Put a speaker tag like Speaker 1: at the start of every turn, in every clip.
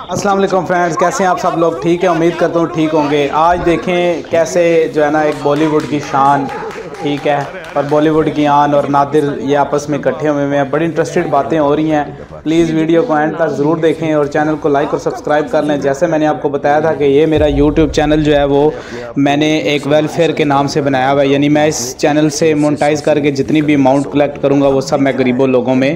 Speaker 1: अस्सलाम वालेकुम फ्रेंड्स, कैसे हैं आप सब लोग? ठीक है, उम्मीद करता हूँ ठीक होंगे। आज देखें कैसे जो है ना एक बॉलीवुड की शान, ठीक है, और बॉलीवुड की आन और नादिर ये आपस में इकट्ठे हुए हैं। बड़ी इंटरेस्टेड बातें हो रही हैं। प्लीज़ वीडियो को एंड तक ज़रूर देखें और चैनल को लाइक और सब्सक्राइब कर लें। जैसे मैंने आपको बताया था कि ये मेरा यूट्यूब चैनल जो है वो मैंने एक वेलफेयर के नाम से बनाया हुआ है, यानी मैं इस चैनल से मोनेटाइज़ करके जितनी भी अमाउंट कलेक्ट करूँगा वो सब मैं गरीबों लोगों में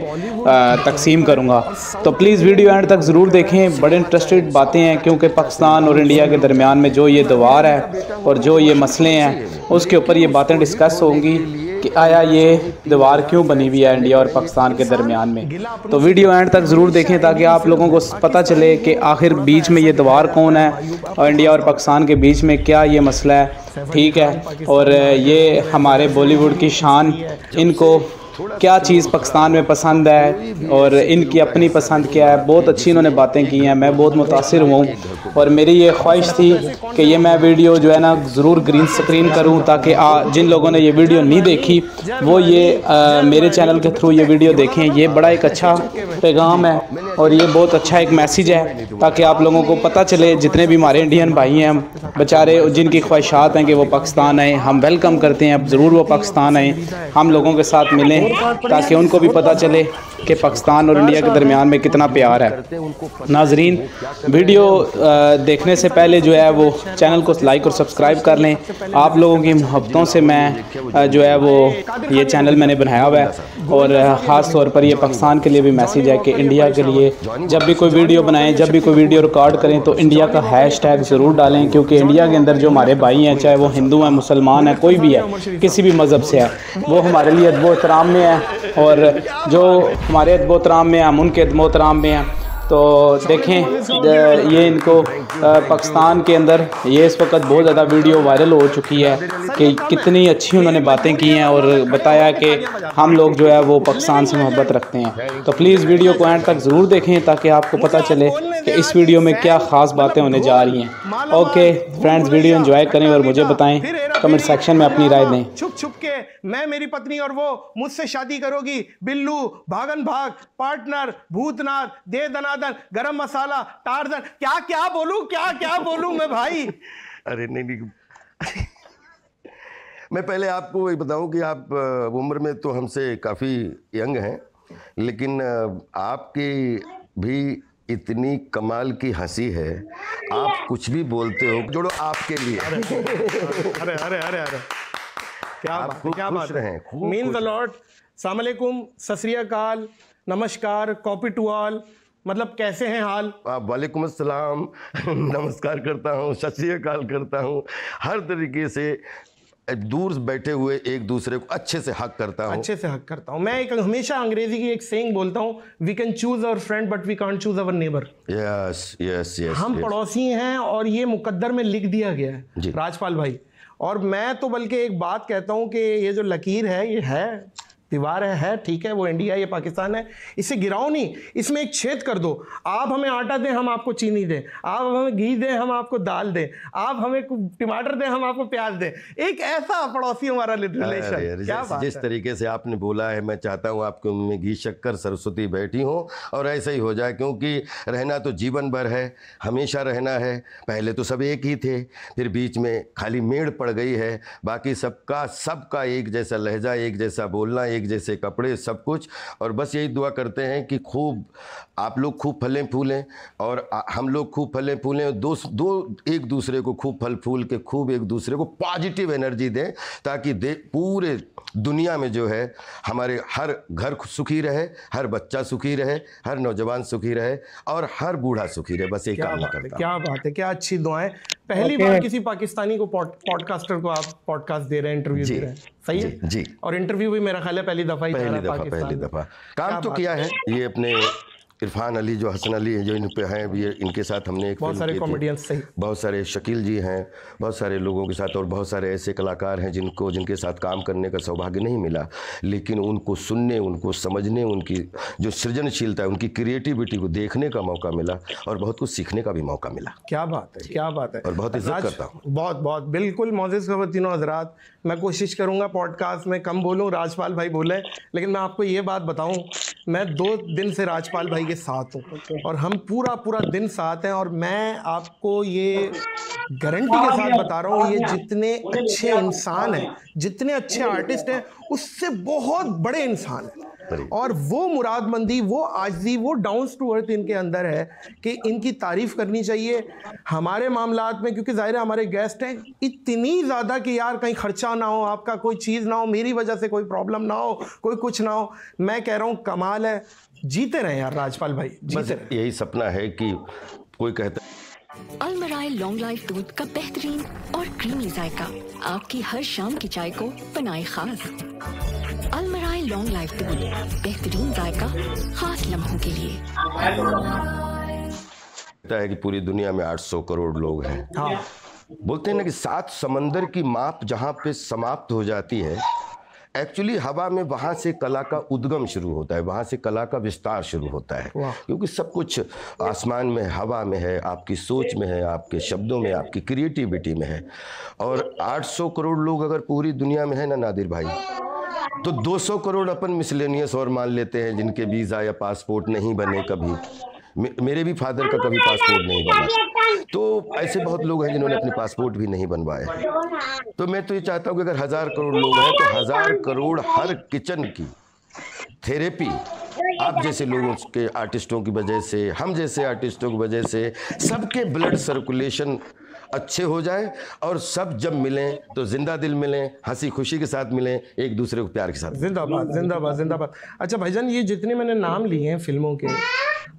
Speaker 1: तकसीम करूँगा। तो प्लीज़ वीडियो एंड तक ज़रूर देखें, बड़े इंटरेस्टेड बातें हैं, क्योंकि पाकिस्तान और इंडिया के दरमियान में जो ये दीवार है और जो ये मसले हैं उसके ऊपर ये बातें डिस्कस होंगी कि आया ये दीवार क्यों बनी हुई है इंडिया और पाकिस्तान के दरमियान में। तो वीडियो एंड तक ज़रूर देखें ताकि आप लोगों को पता चले कि आखिर बीच में ये दीवार कौन है और इंडिया और पाकिस्तान के बीच में क्या ये मसला है, ठीक है। और ये हमारे बॉलीवुड की शान, इनको क्या चीज़ पाकिस्तान में पसंद है और इनकी अपनी पसंद क्या है। बहुत अच्छी इन्होंने बातें की हैं, मैं बहुत मुतासिर हूँ और मेरी ये ख्वाहिश थी कि ये मैं वीडियो जो है ना ज़रूर ग्रीन स्क्रीन करूँ ताकि जिन लोगों ने ये वीडियो नहीं देखी वो ये मेरे चैनल के थ्रू ये वीडियो देखें। ये बड़ा एक अच्छा पैगाम है और ये बहुत अच्छा एक मैसेज है ताकि आप लोगों को पता चले, जितने भी हमारे इंडियन भाई हैं बेचारे जिनकी ख्वाहिशात हैं कि वो पाकिस्तान आएँ, हम वेलकम करते हैं, अब ज़रूर वो पाकिस्तान आएँ, हम लोगों के साथ मिलें ताकि उनको भी पता चले कि पाकिस्तान और इंडिया के दरमियान में कितना प्यार है। नाजरीन, वीडियो देखने से पहले जो है वो चैनल को लाइक और सब्सक्राइब कर लें। आप लोगों की मोहब्बतों से मैं जो है वो ये चैनल मैंने बनाया हुआ है और ख़ास तौर पर ये पाकिस्तान के लिए भी मैसेज है कि इंडिया के लिए जब भी कोई वीडियो बनाएं, जब भी कोई वीडियो रिकॉर्ड करें तो इंडिया का हैशटैग ज़रूर डालें, क्योंकि इंडिया के अंदर जो हमारे भाई हैं, चाहे वो हिंदू हैं, मुसलमान हैं, कोई भी है, किसी भी मज़हब से है, वो हमारे लिए अदब एहतराम में है और जो हमारे अदब एहतराम में हम उनके अदब एहतराम में हैं। तो देखें ये इनको पाकिस्तान के अंदर ये इस वक्त बहुत ज़्यादा वीडियो वायरल हो चुकी है कि कितनी अच्छी उन्होंने बातें की हैं और बताया कि हम लोग जो है वो पाकिस्तान से मोहब्बत रखते हैं। तो प्लीज़ वीडियो को एंड तक ज़रूर देखें ताकि आपको पता चले कि इस वीडियो में क्या ख़ास बातें होने जा रही हैं। ओके फ्रेंड्स, वीडियो एंजॉय करें और मुझे बताएं, कमेंट सेक्शन में अपनी राय दें।
Speaker 2: छुप छुप के मैं, मेरी पत्नी और वो मुझसे शादी करोगी, बिल्लू, भागन भाग, पार्टनर, भूतनाथ, दे दनादन, गरम मसाला, टार्जन, क्या क्या बोलूं मैं भाई।
Speaker 3: अरे नहीं मैं पहले आपको ये बताऊं कि आप उम्र में तो हमसे काफ़ी यंग हैं, लेकिन आपकी भी इतनी कमाल की हंसी है, आप कुछ भी बोलते हो जोड़ो आपके लिए।
Speaker 2: अरे अरे अरे अरे क्या बात है। Mean the Lord. अस्सलाम वालेकुम, सत श्री अकाल, नमस्कार, कॉपी टू ऑल, मतलब कैसे हैं हाल?
Speaker 3: वालेकुम अस्सलाम, नमस्कार करता हूँ, सत श्री अकाल करता हूँ, हर तरीके से दूर बैठे हुए एक दूसरे को अच्छे से हक करता हूँ।
Speaker 2: मैं एक हमेशा अंग्रेजी की एक सेइंग बोलता हूँ, we can choose our friend but we can't choose our neighbour.
Speaker 3: Yes yes yes,
Speaker 2: हम पड़ोसी हैं और ये मुकद्दर में लिख दिया गया है राजपाल भाई। और मैं तो बल्कि एक बात कहता हूँ कि ये जो लकीर है, ये है दीवार है, ठीक है, वो इंडिया ये पाकिस्तान है, इसे गिराओ नहीं, इसमें एक छेद कर दो। आप हमें आटा दें, हम आपको चीनी दें, आप हमें घी दें, हम आपको दाल दें, आप हमें टमाटर दें, हम आपको प्याज दें। एक ऐसा पड़ोसी हमारा रिलेशन।
Speaker 3: जिस तरीके से आपने बोला है, मैं चाहता हूँ आपके मुंह में घी शक्कर सरस्वती बैठी हो और ऐसा ही हो जाए, क्योंकि रहना तो जीवन भर है, हमेशा रहना है। पहले तो सब एक ही थे, फिर बीच में खाली मेड़ पड़ गई है, बाकी सबका एक जैसा लहजा, एक जैसा बोलना, एक जैसे कपड़े, सब कुछ। और बस यही दुआ करते हैं कि खूब आप लोग खूब फलें फूलें और हम लोग खूब फलें फूलें, एक दूसरे को खूब फल फूल के खूब एक दूसरे को पॉजिटिव एनर्जी दें, ताकि पूरे दुनिया में जो है हमारे हर घर सुखी रहे, हर बच्चा सुखी रहे, हर नौजवान सुखी रहे और हर बूढ़ा सुखी रहे। बस एक काम करता हूं।
Speaker 2: क्या बात है, क्या अच्छी दुआएं। पहली बार किसी पाकिस्तानी को पॉडकास्टर को आप पॉडकास्ट दे रहे हैं, इंटरव्यू दे रहे हैं, सही है
Speaker 3: जी।
Speaker 2: और इंटरव्यू भी मेरा ख्याल है पहली दफा
Speaker 3: काम तो किया है। ये अपने इरफान अली, जो हसन अली जो इन पे हैं, ये इनके साथ हमने एक
Speaker 2: बहुत सारे कॉमेडियंस, सही,
Speaker 3: बहुत सारे शकील जी हैं, बहुत सारे लोगों के साथ और बहुत सारे ऐसे कलाकार हैं जिनके साथ काम करने का सौभाग्य नहीं मिला, लेकिन उनको सुनने, उनको समझने, उनकी जो सृजनशीलता है, उनकी क्रिएटिविटी को देखने का मौका मिला और बहुत कुछ सीखने का भी मौका मिला।
Speaker 2: क्या बात है, क्या बात है।
Speaker 3: और बहुत इज्जत करता हूँ।
Speaker 2: बहुत बिल्कुल मोअज़्ज़िज़ ख़वातीन और हज़रात, मैं कोशिश करूँगा पॉडकास्ट में कम बोलूँ, राजपाल भाई बोले, लेकिन मैं आपको ये बात बताऊँ, मैं 2 दिन से राजपाल भाई के ये साथ हो और हम पूरा दिन साथ हैं। और मैं आपको ये गारंटी के साथ बता रहा हूँ, ये जितने अच्छे इंसान हैं, जितने अच्छे आर्टिस्ट हैं, उससे बहुत बड़े इंसान हैं। और वो मुरादमंदी, वो आजिज़ी, वो डाउन टू अर्थ इनके अंदर है कि इनकी तारीफ करनी चाहिए हमारे मामलात में, क्योंकि ज़ाहिर है हमारे गेस्ट हैं इतनी ज़्यादा कि यार कहीं खर्चा ना हो, आपका कोई चीज़ ना हो, मेरी वजह से कोई प्रॉब्लम ना हो, कोई कुछ ना हो। मैं कह रहा हूँ कमाल है, जीते रहे यार राजपाल भाई, जीते रहे।
Speaker 3: यही सपना है कि कोई कहता
Speaker 4: अलमराई लॉन्ग लाइफ दूध का बेहतरीन और क्रीमी जायका आपकी हर शाम की चाय को बनाए खास। अलमराई लॉन्ग लाइफ दूध, बेहतरीन जायका खास लम्हों के लिए।
Speaker 3: है कि पूरी दुनिया में 800 करोड़ लोग हैं।
Speaker 2: हाँ।
Speaker 3: बोलते हैं ना कि 7 समंदर की माप जहाँ पे समाप्त हो जाती है, एक्चुअली हवा में वहाँ से कला का उद्गम शुरू होता है, वहाँ से कला का विस्तार शुरू होता है। क्योंकि सब कुछ आसमान में, हवा में है, आपकी सोच में है, आपके शब्दों में, आपकी क्रिएटिविटी में है। और 800 करोड़ लोग अगर पूरी दुनिया में है ना नादिर भाई, तो 200 करोड़ अपन मिसलेनियस और मान लेते हैं जिनके वीज़ा या पासपोर्ट नहीं बने कभी। मेरे भी फादर का कभी पासपोर्ट नहीं बना, तो ऐसे बहुत लोग हैं जिन्होंने अपने पासपोर्ट भी नहीं बनवाए। तो मैं तो ये चाहता हूँ कि अगर 1000 करोड़ लोग हैं तो 1000 करोड़ हर किचन की थेरेपी आप जैसे लोगों के, आर्टिस्टों की वजह से, हम जैसे आर्टिस्टों की वजह से सबके ब्लड सर्कुलेशन अच्छे हो जाए और सब जब मिलें तो जिंदा दिल मिलें, हंसी खुशी के साथ मिलें, एक दूसरे को प्यार के साथ।
Speaker 2: जिंदाबाद जिंदाबाद जिंदाबाद। अच्छा भाईजान, ये जितने मैंने नाम लिए हैं फिल्मों के,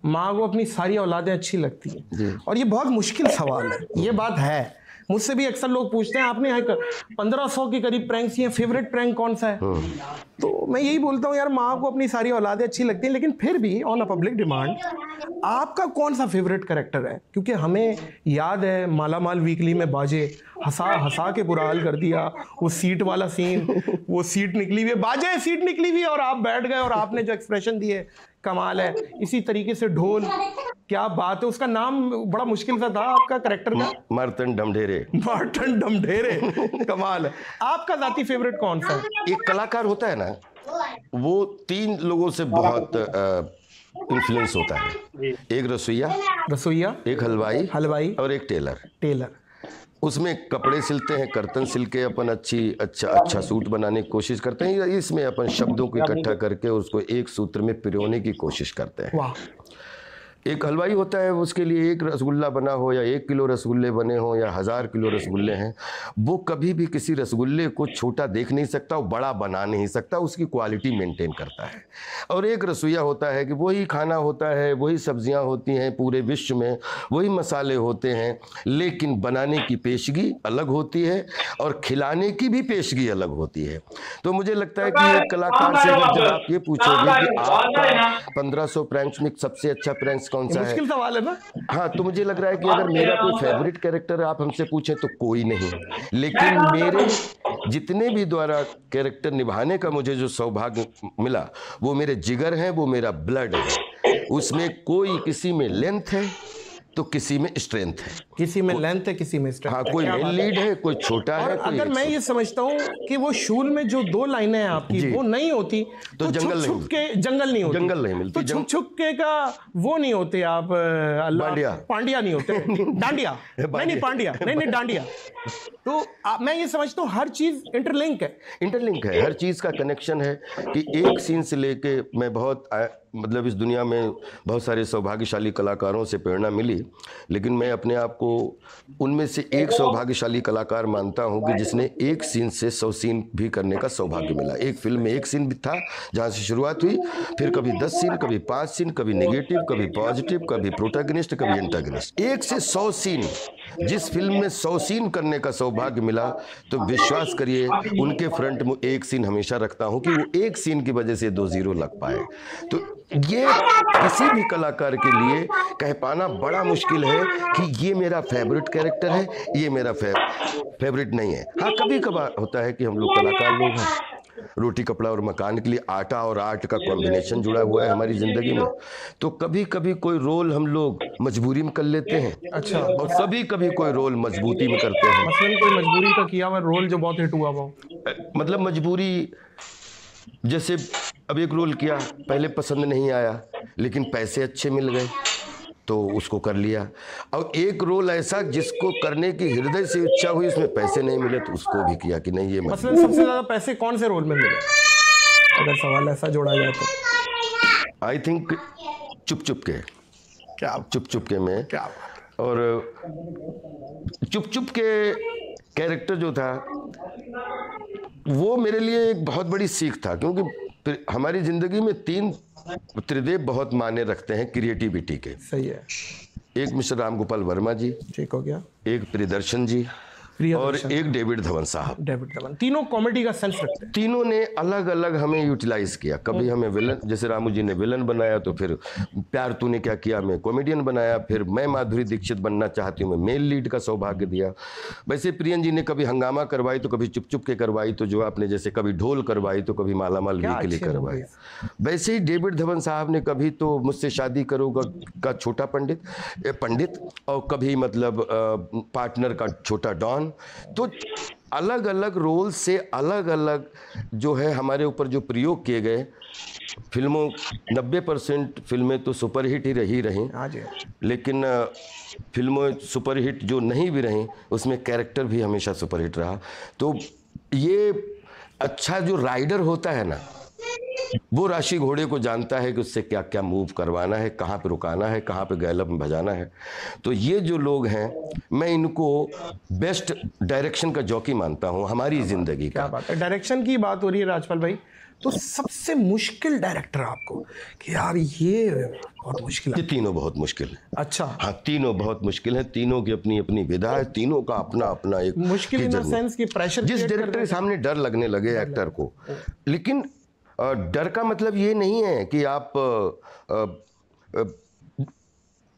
Speaker 2: माँ को अपनी सारी औलादें अच्छी लगती हैं, और ये बहुत मुश्किल सवाल है, ये बात है। मुझसे भी अक्सर लोग पूछते हैं आपने 1500 के करीब प्रैंक्स किए, फेवरेट प्रैंक कौन सा है? तो मैं यही बोलता हूँ यार, माँ को अपनी सारी औलादें अच्छी लगती हैं, लेकिन फिर भी ऑन अ पब्लिक डिमांड आपका कौन सा फेवरेट कैरेक्टर है? क्योंकि हमें याद है मालामाल वीकली में बाजे हंसा हंसा के बुरा हाल कर दिया, वो सीट वाला सीन, वो सीट निकली हुई, बाजे सीट निकली हुई और आप बैठ गए और आपने जो एक्सप्रेशन दिए कमाल है। इसी तरीके से ढोल, क्या बात है, उसका नाम बड़ा मुश्किल सा था आपका कैरेक्टर का,
Speaker 3: मार्तन डमढेरे।
Speaker 2: मार्तन डमढेरे, कमाल है। आपका जाती फेवरेट कौन सा है?
Speaker 3: एक कलाकार होता है ना, वो 3 लोगों से बहुत इन्फ्लुएंस होता है। एक रसोइया, एक हलवाई और एक टेलर। उसमें कपड़े सिलते हैं, कर्तन सिल के अपन अच्छा सूट बनाने की कोशिश करते हैं। इसमें अपन शब्दों को इकट्ठा करके उसको एक सूत्र में पिरोने की कोशिश करते हैं।
Speaker 2: वाह।
Speaker 3: एक हलवाई होता है, उसके लिए एक रसगुल्ला बना हो या 1 किलो रसगुल्ले बने हो या 1000 किलो रसगुल्ले हैं, वो कभी भी किसी रसगुल्ले को छोटा देख नहीं सकता, वो बड़ा बना नहीं सकता, उसकी क्वालिटी मेंटेन करता है। और एक रसोइया होता है कि वही खाना होता है, वही सब्जियां होती हैं पूरे विश्व में, वही मसाले होते हैं, लेकिन बनाने की पेशगी अलग होती है और खिलाने की भी पेशगी अलग होती है। तो मुझे लगता है कि एक कलाकार से जब आप ये पूछोगे कि आपका 1500 प्रैंक्स में सबसे अच्छा प्रैंक्स कौन सा है,
Speaker 2: मुश्किल सवाल है ना।
Speaker 3: हाँ, तो मुझे लग रहा है कि अगर मेरा कोई फेवरेट कैरेक्टर आप हमसे पूछें तो कोई नहीं, लेकिन मेरे जितने भी द्वारा कैरेक्टर निभाने का मुझे जो सौभाग्य मिला, वो मेरे जिगर हैं, वो मेरा ब्लड है। उसमें कोई, किसी में लेंथ है तो किसी में स्ट्रेंथ है,
Speaker 2: किसी में लेंथ है, किसी में स्ट्रेंथ।
Speaker 3: हाँ, कोई मेन लीड है, कोई छोटा है।
Speaker 2: अगर मैं ये समझता हूँ कि वो शूल में जो 2 लाइनें हैं आपकी, वो नहीं होती तो जंगल नहीं मिलती, तो छुप छुप के का वो नहीं होते आप, पांड्या नहीं होते, डांडिया नहीं, पांड्या नहीं, डांडिया। तो मैं ये समझता हूँ हर चीज इंटरलिंक है,
Speaker 3: हर चीज का कनेक्शन है कि एक सीन से लेके मैं बहुत मतलब इस दुनिया में बहुत सारे सौभाग्यशाली कलाकारों से प्रेरणा मिली, लेकिन मैं अपने आप को उनमें से एक सौभाग्यशाली कलाकार मानता हूं कि जिसने एक सीन से 100 सीन भी करने का सौभाग्य मिला। एक फिल्म में एक सीन भी था जहां से शुरुआत हुई, फिर कभी 10 सीन, कभी 5 सीन, कभी नेगेटिव, कभी पॉजिटिव, कभी प्रोटैगनिस्ट, कभी एंटागनिस्ट। 1 से 100 सीन, जिस फिल्म में 100 सीन करने का सौभाग्य मिला, तो विश्वास करिए उनके फ्रंट में एक सीन हमेशा रखता हूं कि वो एक सीन की वजह से 2 0 लग पाए। तो ये किसी भी कलाकार के लिए कह पाना बड़ा मुश्किल है कि ये मेरा फेवरेट कैरेक्टर है, ये मेरा फेवरेट नहीं है। हाँ, कभी कभार होता है कि हम लोग कलाकार लोग हैं, रोटी कपड़ा और मकान के लिए आटा और आर्ट का कॉम्बिनेशन जुड़ा हुआ है हमारी जिंदगी में, तो कभी कभी कोई रोल हम लोग मजबूरी में कर लेते हैं।
Speaker 2: अच्छा।
Speaker 3: और कभी कभी कोई रोल मजबूती में करते हैं।
Speaker 2: मसलन कोई मजबूरी का किया हुआ रोल जो बहुत हिट हुआ वो,
Speaker 3: मतलब मजबूरी, जैसे अब एक रोल किया, पहले पसंद नहीं आया लेकिन पैसे अच्छे मिल गए तो उसको कर लिया। और एक रोल ऐसा जिसको करने की हृदय से इच्छा हुई, उसमें पैसे नहीं मिले तो उसको भी किया कि नहीं ये
Speaker 2: मतलब सबसे ज्यादा पैसे कौन से रोल में मिले, अगर सवाल ऐसा जोड़ा जाए तो?
Speaker 3: आई थिंक चुप चुप के।
Speaker 2: क्या
Speaker 3: चुप चुप के में
Speaker 2: क्या?
Speaker 3: और चुप चुप के कैरेक्टर जो था वो मेरे लिए एक बहुत बड़ी सीख था, क्योंकि हमारी जिंदगी में 3 त्रिदेव बहुत मायने रखते हैं क्रिएटिविटी के।
Speaker 2: सही है।
Speaker 3: एक मिस्टर राम गोपाल वर्मा जी,
Speaker 2: ठीक हो गया,
Speaker 3: एक प्रियदर्शन जी और एक डेविड धवन साहब।
Speaker 2: डेविड धवन, तीनों कॉमेडी का सेंस रखते हैं।
Speaker 3: तीनों ने अलग अलग हमें यूटिलाइज किया। कभी हमें विलन, जैसे रामू जी ने विलन बनाया तो फिर प्यार तूने क्या किया में कॉमेडियन बनाया, फिर मैं माधुरी दीक्षित बनना चाहती हूँ मैं मेल लीड का सौभाग्य दिया। वैसे प्रियन जी ने कभी हंगामा करवाई तो कभी चुप चुप के करवाई, तो जो आपने जैसे कभी ढोल करवाई तो कभी मालामाल वी के लिए करवाई। वैसे ही डेविड धवन साहब ने कभी तो मुझसे शादी करोगा का छोटा पंडित और कभी मतलब पार्टनर का छोटा डॉन। तो अलग अलग रोल से अलग अलग जो है हमारे ऊपर जो प्रयोग किए गए। फिल्मों 90% फिल्में तो सुपरहिट ही रही, लेकिन फिल्मों सुपरहिट जो नहीं भी रहीं उसमें कैरेक्टर भी हमेशा सुपरहिट रहा। तो ये अच्छा जो राइडर होता है ना, वो राशि घोड़े को जानता है कि उससे क्या क्या मूव करवाना है, कहाँ पे रुकाना है, कहाँ पे गैलप में भजाना है। तो ये जो लोग हैं मैं इनको बेस्ट डायरेक्शन का जॉकी मानता हूँ हमारी जिंदगी का।
Speaker 2: क्या बात है, डायरेक्शन की बात हो रही है राजपाल भाई, तो सबसे मुश्किल डायरेक्टर आपको कि यार ये बहुत मुश्किल है?
Speaker 3: ये तीनों बहुत मुश्किल है।
Speaker 2: अच्छा,
Speaker 3: हाँ, तीनों बहुत मुश्किल है, तीनों की अपनी अपनी विधा है, तीनों का अपना अपना एक
Speaker 2: मुश्किल इन द सेंस कि प्रेशर,
Speaker 3: जिस डायरेक्टर के सामने डर लगने लगे एक्टर को। लेकिन डर का मतलब ये नहीं है कि आप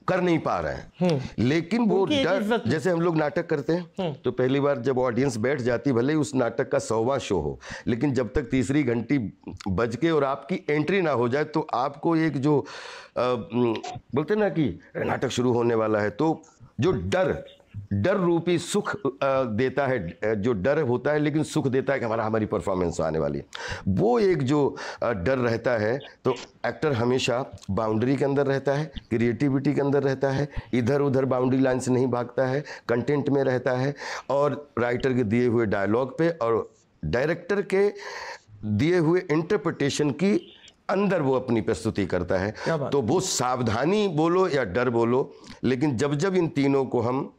Speaker 3: कर नहीं पा रहे हैं, लेकिन वो डर, जैसे हम लोग नाटक करते हैं तो पहली बार जब ऑडियंस बैठ जाती, भले ही उस नाटक का 100वां शो हो, लेकिन जब तक तीसरी घंटी बज के और आपकी एंट्री ना हो जाए तो आपको एक जो बोलते ना कि नाटक शुरू होने वाला है, तो जो डर रूपी सुख देता है, जो डर होता है लेकिन सुख देता है कि हमारी परफॉर्मेंस आने वाली है, वो एक जो डर रहता है। तो एक्टर हमेशा बाउंड्री के अंदर रहता है, क्रिएटिविटी के अंदर रहता है, इधर उधर बाउंड्री लाइन से नहीं भागता है, कंटेंट में रहता है और राइटर के दिए हुए डायलॉग पे और डायरेक्टर के दिए हुए इंटरप्रिटेशन की अंदर वो अपनी प्रस्तुति करता है। तो वो सावधानी बोलो या डर बोलो, लेकिन जब इन तीनों को हम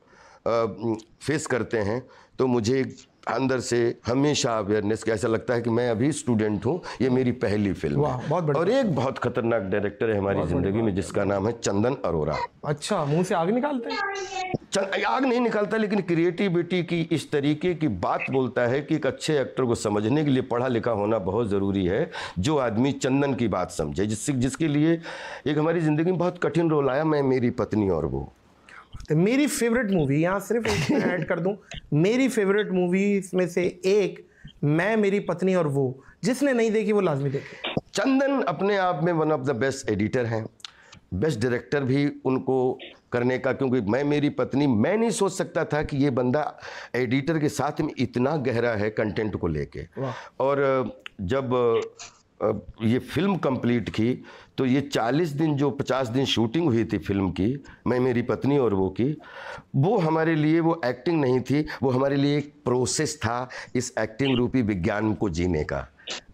Speaker 3: फेस करते हैं तो मुझे अंदर से हमेशा अवेयरनेस का ऐसा लगता है कि मैं अभी स्टूडेंट हूँ, ये मेरी पहली फिल्म है। और एक बहुत खतरनाक डायरेक्टर है हमारी जिंदगी में जिसका नाम है चंदन अरोरा।
Speaker 2: अच्छा, मुंह से आग निकालते हैं?
Speaker 3: आग नहीं निकालता, लेकिन क्रिएटिविटी की इस तरीके की बात बोलता है कि एक अच्छे एक्टर को समझने के लिए पढ़ा लिखा होना बहुत ज़रूरी है। जो आदमी चंदन की बात समझे, जिसके लिए एक हमारी ज़िंदगी में बहुत कठिन रोल आया, मैं मेरी पत्नी और वो।
Speaker 2: मेरी फेवरेट मूवी, यहाँ सिर्फ एक ऐड कर दूं, मेरी फेवरेट मूवी में से एक मैं मेरी पत्नी और वो, जिसने नहीं देखी वो लाजमी देखे।
Speaker 3: चंदन अपने आप में one of the best editor हैं, बेस्ट डायरेक्टर भी उनको करने का, क्योंकि मैं मेरी पत्नी, मैं नहीं सोच सकता था कि ये बंदा एडिटर के साथ में इतना गहरा है कंटेंट को लेके। और जब ये फिल्म कंप्लीट की तो ये 40 दिन जो 50 दिन शूटिंग हुई थी फिल्म की, मैं मेरी पत्नी और वो की, वो हमारे लिए वो एक्टिंग नहीं थी, वो हमारे लिए एक प्रोसेस था इस एक्टिंग रूपी विज्ञान को जीने का।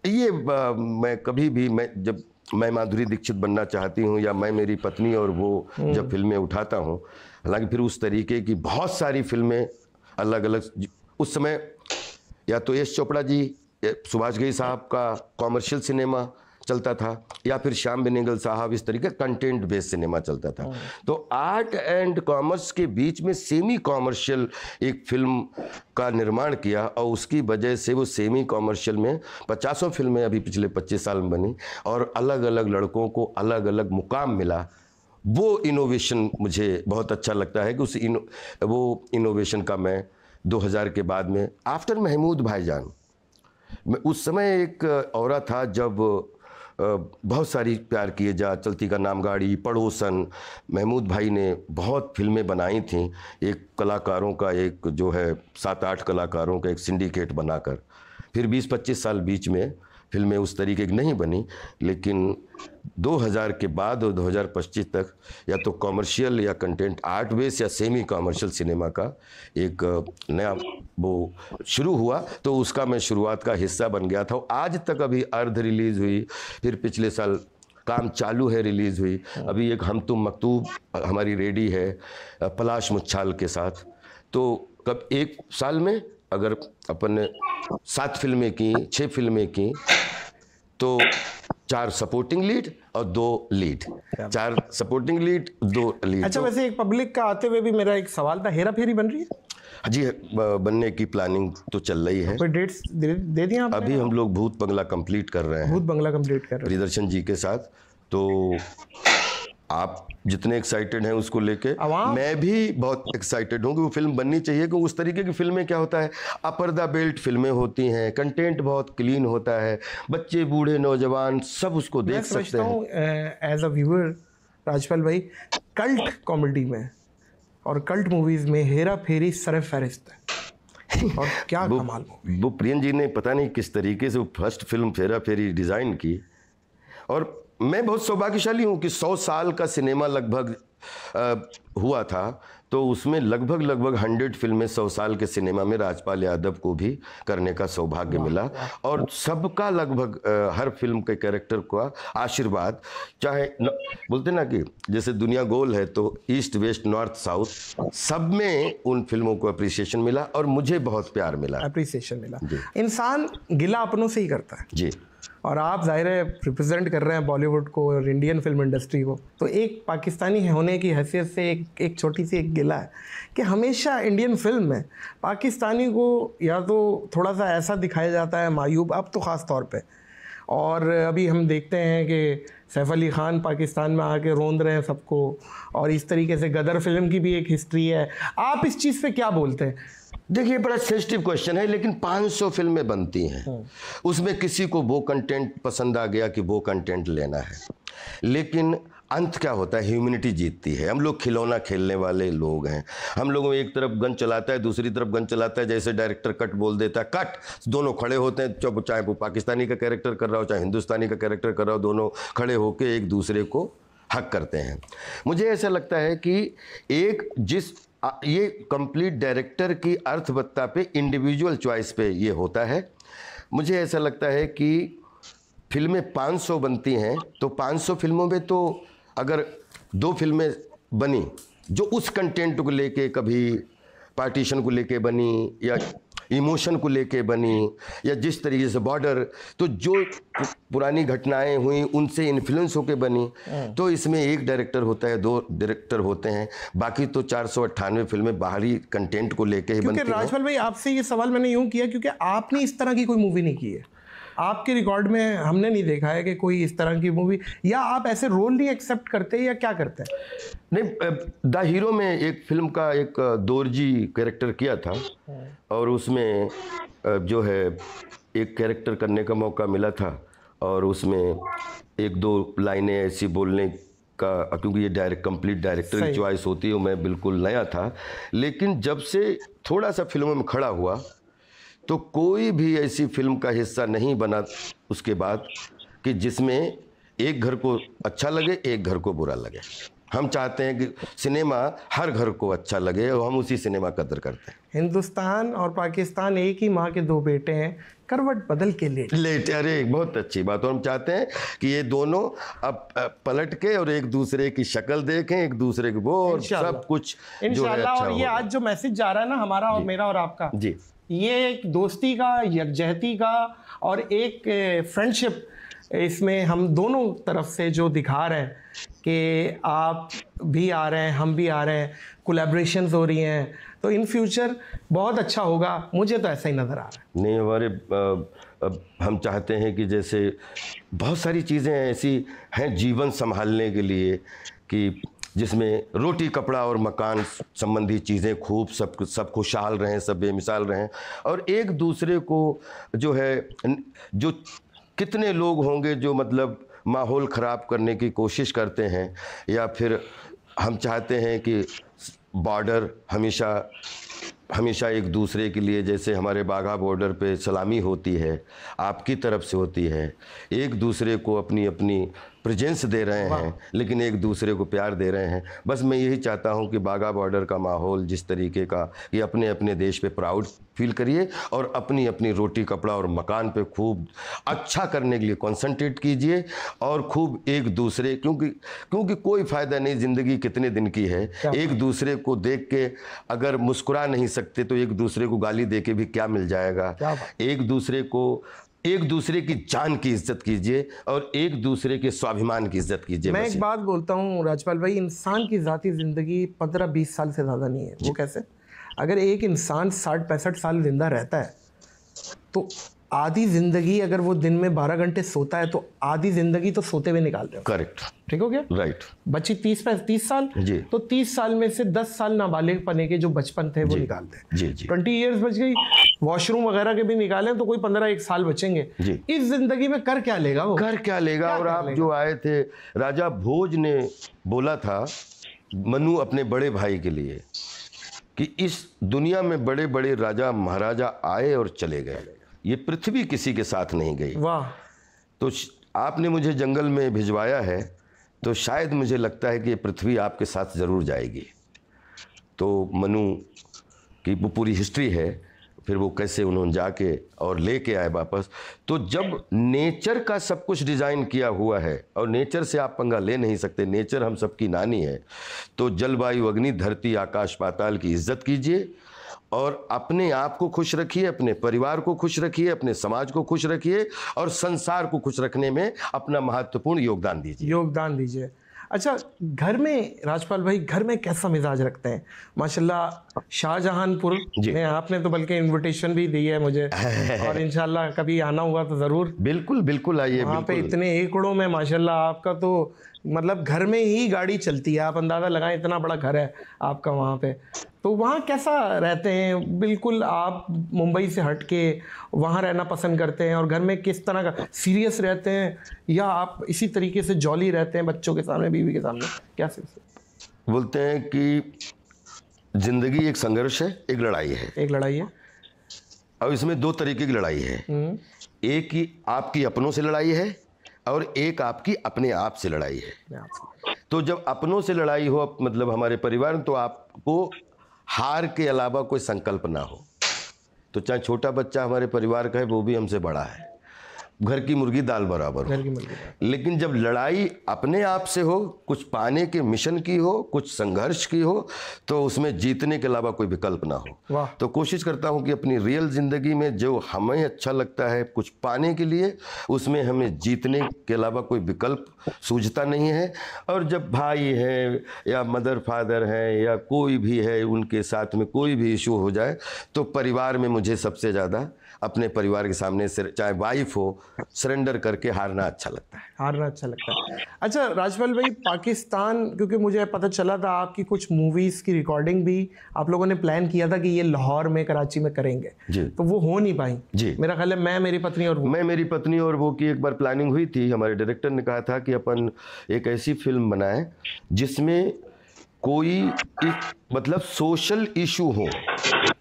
Speaker 3: ये मैं कभी भी, जब मैं माधुरी दीक्षित बनना चाहती हूँ या मैं मेरी पत्नी और वो जब फिल्में उठाता हूँ, हालांकि फिर उस तरीके की बहुत सारी फिल्में अलग अलग, उस समय या तो यश चोपड़ा जी, सुभाष घई साहब का कॉमर्शियल सिनेमा चलता था, या फिर श्याम बेनेगल साहब, इस तरीके कंटेंट बेस्ड सिनेमा चलता था। तो आर्ट एंड कॉमर्स के बीच में सेमी कॉमर्शियल एक फिल्म का निर्माण किया और उसकी वजह से वो सेमी कॉमर्शियल में 50 फिल्में अभी पिछले 25 साल में बनी और अलग अलग लड़कों को अलग अलग मुकाम मिला। वो इनोवेशन मुझे बहुत अच्छा लगता है कि वो इनोवेशन का मैं 2000 के बाद में, आफ्टर महमूद भाईजान, मैं उस समय एक औरा था जब बहुत सारी प्यार किए जा, चलती का नाम गाड़ी, पड़ोसन, महमूद भाई ने बहुत फिल्में बनाई थीं। एक कलाकारों का एक जो है 7-8 कलाकारों का एक सिंडिकेट बनाकर, फिर 20-25 साल बीच में फिल्में उस तरीके की नहीं बनी, लेकिन 2000 के बाद और 2025 तक या तो कॉमर्शियल या कंटेंट आर्ट बेस या सेमी कॉमर्शियल सिनेमा का एक नया वो शुरू हुआ, तो उसका मैं शुरुआत का हिस्सा बन गया था। आज तक अभी अर्ध रिलीज़ हुई, फिर पिछले साल काम चालू है, रिलीज़ हुई, अभी एक हम तुम मकतूब हमारी रेडी है पलाश मुच्छाल के साथ। तो कब एक साल में अगर अपन ने 7 फिल्में की, 6 फिल्में की, तो 4 सपोर्टिंग लीड और 2 लीड, 4 सपोर्टिंग लीड 2 लीड।
Speaker 2: अच्छा, वैसे एक पब्लिक का आते हुए भी मेरा एक सवाल था, हेरा फेरी बन रही है?
Speaker 3: जी, बनने की प्लानिंग तो चल रही है।
Speaker 2: कोई डेट्स दे दिया आपने?
Speaker 3: अभी हम लोग भूत बंगला कंप्लीट कर रहे हैं,
Speaker 2: भूत बंगला कंप्लीट कर रहे हैं
Speaker 3: प्रियदर्शन जी के साथ। तो आप जितने एक्साइटेड हैं उसको लेके, मैं भी बहुत एक्साइटेड हूँ कि वो फिल्म बननी चाहिए। क्योंकि उस तरीके की फिल्में क्या होता है, अपर्दा बेल्ट फिल्में होती हैं, कंटेंट बहुत क्लीन होता है, बच्चे बूढ़े नौजवान सब उसको देख सकते हैं।
Speaker 2: एज अ व्यूअर राजपाल भाई, कल्ट कॉमेडी में और कल्ट मूवीज में हेरा फेरी सरफहरिस्त है और क्या कमाल।
Speaker 3: वो प्रियन जी ने पता नहीं किस तरीके से वो फर्स्ट फिल्म हेरा फेरी डिज़ाइन की, और मैं बहुत सौभाग्यशाली हूँ कि 100 साल का सिनेमा लगभग हुआ था, तो उसमें लगभग 100 फिल्में 100 साल के सिनेमा में राजपाल यादव को भी करने का सौभाग्य मिला, और सबका लगभग हर फिल्म के कैरेक्टर का आशीर्वाद, चाहे बोलते ना कि जैसे दुनिया गोल है तो ईस्ट वेस्ट नॉर्थ साउथ, सब में उन फिल्मों को अप्रिसिएशन मिला और मुझे बहुत प्यार मिला,
Speaker 2: अप्रिसिएशन मिला। इंसान गिला अपनों से ही करता है
Speaker 3: जी,
Speaker 2: और आप जाहिर है रिप्रेजेंट कर रहे हैं बॉलीवुड को और इंडियन फिल्म इंडस्ट्री को, तो एक पाकिस्तानी होने की हैसियत से एक छोटी सी एक गिला है कि हमेशा इंडियन फिल्म में पाकिस्तानी को या तो थोड़ा सा ऐसा दिखाया जाता है मायूब, अब तो ख़ास तौर पे, और अभी हम देखते हैं कि सैफ अली ख़ान पाकिस्तान में आके रोंद रहे हैं सबको, और इस तरीके से गदर फिल्म की भी एक हिस्ट्री है। आप इस चीज़ पे क्या बोलते हैं?
Speaker 3: देखिए, बड़ा सेंसिटिव क्वेश्चन है, लेकिन 500 फिल्में बनती हैं, उसमें किसी को वो कंटेंट पसंद आ गया कि वो कंटेंट लेना है, लेकिन अंत क्या होता है, ह्यूमैनिटी जीतती है। हम लोग खिलौना खेलने वाले लोग हैं, हम लोगों में एक तरफ गन चलाता है, दूसरी तरफ गन चलाता है, जैसे डायरेक्टर कट बोल देता है कट, दोनों खड़े होते हैं, चाहे वो पाकिस्तानी का कैरेक्टर कर रहा हो चाहे हिंदुस्तानी का कैरेक्टर कर रहा हो, दोनों खड़े होकर एक दूसरे को हक करते हैं। मुझे ऐसा लगता है कि ये कंप्लीट डायरेक्टर की अर्थवत्ता पे, इंडिविजुअल चॉइस पे ये होता है। मुझे ऐसा लगता है कि फिल्में 500 बनती हैं, तो 500 फिल्मों में तो अगर 2 फिल्में बनी जो उस कंटेंट को लेके, कभी पार्टीशन को लेके बनी या इमोशन को लेके बनी, या जिस तरीके से बॉर्डर, तो जो पुरानी घटनाएं हुई उनसे इन्फ्लुएंस होके बनी, तो इसमें एक डायरेक्टर होता है, 2 डायरेक्टर होते हैं, बाकी तो 498 फिल्में बाहरी कंटेंट को लेके ही बनती हैं।
Speaker 2: क्योंकि राजपाल भाई, आपसे ये सवाल मैंने यूँ किया क्योंकि आपने इस तरह की कोई मूवी नहीं की है, आपके रिकॉर्ड में हमने नहीं देखा है कि कोई इस तरह की मूवी, या आप ऐसे रोल नहीं एक्सेप्ट करते या क्या करते हैं?
Speaker 3: नहीं, द हीरो में एक फिल्म का एक दोरजी कैरेक्टर किया था, और उसमें जो है एक कैरेक्टर करने का मौका मिला था, और उसमें 1-2 लाइनें ऐसी बोलने का, क्योंकि ये कंप्लीट डायरेक्टर की चॉइस होती है, मैं बिल्कुल नया था, लेकिन जब से थोड़ा सा फिल्मों में खड़ा हुआ तो कोई भी ऐसी फिल्म का हिस्सा नहीं बना उसके बाद कि जिसमें एक घर को अच्छा लगे, एक घर को बुरा लगे। हम चाहते हैं कि सिनेमा हर घर को अच्छा लगे, और हम उसी सिनेमा का कदर करते हैं।
Speaker 2: हिंदुस्तान और पाकिस्तान एक ही माँ के 2 बेटे हैं, करवट बदल के लेटे।
Speaker 3: अरे बहुत अच्छी बात, और हम चाहते हैं कि ये दोनों अब पलट के और एक दूसरे की शक्ल देखें, एक दूसरे की वो, और सब कुछ
Speaker 2: इंशाल्लाह। और ये आज जो मैसेज जा रहा है ना हमारा और मेरा और आपका
Speaker 3: जी,
Speaker 2: ये एक दोस्ती का, यकजहती का और एक फ्रेंडशिप, इसमें हम दोनों तरफ से जो दिखा रहे हैं कि आप भी आ रहे हैं, हम भी आ रहे हैं, कोलैबोरेशंस हो रही हैं, तो इन फ्यूचर बहुत अच्छा होगा, मुझे तो ऐसा ही नज़र आ रहा है।
Speaker 3: नहीं, हमारे हम चाहते हैं कि जैसे बहुत सारी चीज़ें ऐसी हैं जीवन संभालने के लिए कि जिसमें रोटी कपड़ा और मकान संबंधी चीज़ें खूब सब खुशहाल रहें, सब बेमिसाल रहें, और एक दूसरे को जो है, जो कितने लोग होंगे जो मतलब माहौल ख़राब करने की कोशिश करते हैं, या फिर हम चाहते हैं कि बॉर्डर हमेशा हमेशा एक दूसरे के लिए, जैसे हमारे बाघा बॉर्डर पे सलामी होती है, आपकी तरफ से होती है, एक दूसरे को अपनी अपनी प्रेजेंस दे रहे हैं, लेकिन एक दूसरे को प्यार दे रहे हैं। बस मैं यही चाहता हूं कि बाघा बॉर्डर का माहौल जिस तरीके का, कि अपने अपने देश पे प्राउड फील करिए और अपनी अपनी रोटी कपड़ा और मकान पे खूब अच्छा करने के लिए कंसंट्रेट कीजिए और खूब एक दूसरे, क्योंकि कोई फ़ायदा नहीं, ज़िंदगी कितने दिन की है। एक दूसरे को देख के अगर मुस्कुरा नहीं सकते तो एक दूसरे को गाली दे के भी क्या मिल जाएगा। एक दूसरे की जान की इज्जत कीजिए और एक दूसरे के स्वाभिमान की इज्जत कीजिए।
Speaker 2: मैं एक बात बोलता हूँ राजपाल भाई, इंसान की ज़ाती ज़िंदगी 15-20 साल से ज़्यादा नहीं है। वो कैसे? अगर एक इंसान 60-65 साल जिंदा रहता है तो आधी ज़िंदगी, अगर वो दिन में 12 घंटे सोता है तो आधी ज़िंदगी तो सोते हुए निकाल रहे हो।
Speaker 3: करेक्ट,
Speaker 2: ठीक हो गया?
Speaker 3: राइट।
Speaker 2: बची 30 साल
Speaker 3: जी।
Speaker 2: तो 30 साल में से 10 साल नाबालिग पने के जो बचपन थे वो निकालते हैं।
Speaker 3: जी जी।
Speaker 2: 20 ईयर्स बच गई, वॉशरूम वगैरह के भी निकालें तो कोई 15-1 साल बचेंगे।
Speaker 3: जी।
Speaker 2: इस जिंदगी में कर क्या लेगा वो?
Speaker 3: कर क्या लेगा? और आप जो आए थे, राजा भोज ने बोला था मनु अपने बड़े भाई के लिए कि इस दुनिया में बड़े बड़े राजा महाराजा आए और चले गए, ये पृथ्वी किसी के साथ नहीं गई।
Speaker 2: वाह।
Speaker 3: तो आपने मुझे जंगल में भिजवाया है तो शायद मुझे लगता है कि ये पृथ्वी आपके साथ ज़रूर जाएगी। तो मनु की वो पूरी हिस्ट्री है, फिर वो कैसे उन्होंने जाके और लेके आए वापस। तो जब नेचर का सब कुछ डिज़ाइन किया हुआ है और नेचर से आप पंगा ले नहीं सकते, नेचर हम सबकी नानी है, तो जलवायु अग्नि धरती आकाश पाताल की इज्जत कीजिए और अपने आप को खुश रखिए, अपने परिवार को खुश रखिए, अपने समाज को खुश रखिए और संसार को खुश रखने में अपना महत्वपूर्ण योगदान दीजिए।
Speaker 2: अच्छा, घर में राजपाल भाई, घर में कैसा मिजाज रखते हैं? माशाल्लाह शाहजहांपुर में आपने तो बल्कि इनविटेशन भी दी है मुझे और इंशाल्लाह कभी आना हुआ तो ज़रूर।
Speaker 3: बिल्कुल बिल्कुल आइए।
Speaker 2: वहाँ पे इतने एकड़ों में माशाल्लाह आपका तो मतलब घर में ही गाड़ी चलती है, आप अंदाज़ा लगाएं, इतना बड़ा घर है आपका वहाँ पे। तो वहाँ कैसा रहते हैं? बिल्कुल आप मुंबई से हट के वहाँ रहना पसंद करते हैं और घर में किस तरह का सीरियस रहते हैं या आप इसी तरीके से जॉली रहते हैं बच्चों के सामने, बीवी के सामने? क्या
Speaker 3: बोलते हैं कि जिंदगी एक संघर्ष है, एक लड़ाई है। और इसमें 2 तरीके की लड़ाई है। एक ही आपकी अपनों से लड़ाई है और एक आपकी अपने आप से लड़ाई है। तो जब अपनों से लड़ाई हो, मतलब हमारे परिवार, तो आपको हार के अलावा कोई संकल्प ना हो। तो चाहे छोटा बच्चा हमारे परिवार का है, वो भी हमसे बड़ा है, घर की मुर्गी दाल बराबर हो। लेकिन जब लड़ाई अपने आप से हो, कुछ पाने के मिशन की हो, कुछ संघर्ष की हो, तो उसमें जीतने के अलावा कोई विकल्प ना हो। तो कोशिश करता हूं कि अपनी रियल जिंदगी में जो हमें अच्छा लगता है कुछ पाने के लिए, उसमें हमें जीतने के अलावा कोई विकल्प सूझता नहीं है। और जब भाई है या मदर फादर हैं या कोई भी है, उनके साथ में कोई भी इशू हो जाए, तो परिवार में मुझे सबसे ज़्यादा अपने परिवार के सामने, चाहे वाइफ हो, सरेंडर करके हारना अच्छा लगता है।
Speaker 2: अच्छा राजपाल भाई, पाकिस्तान, क्योंकि मुझे पता चला था आपकी कुछ मूवीज़ की रिकॉर्डिंग भी आप लोगों ने प्लान किया था कि ये लाहौर में, कराची में करेंगे जी, तो वो हो नहीं पाई
Speaker 3: जी।
Speaker 2: मेरा ख्याल है मैं मेरी पत्नी और वो की एक बार प्लानिंग हुई थी। हमारे डायरेक्टर ने कहा था कि अपन एक ऐसी फिल्म बनाएं जिसमें कोई मतलब सोशल इशू हो,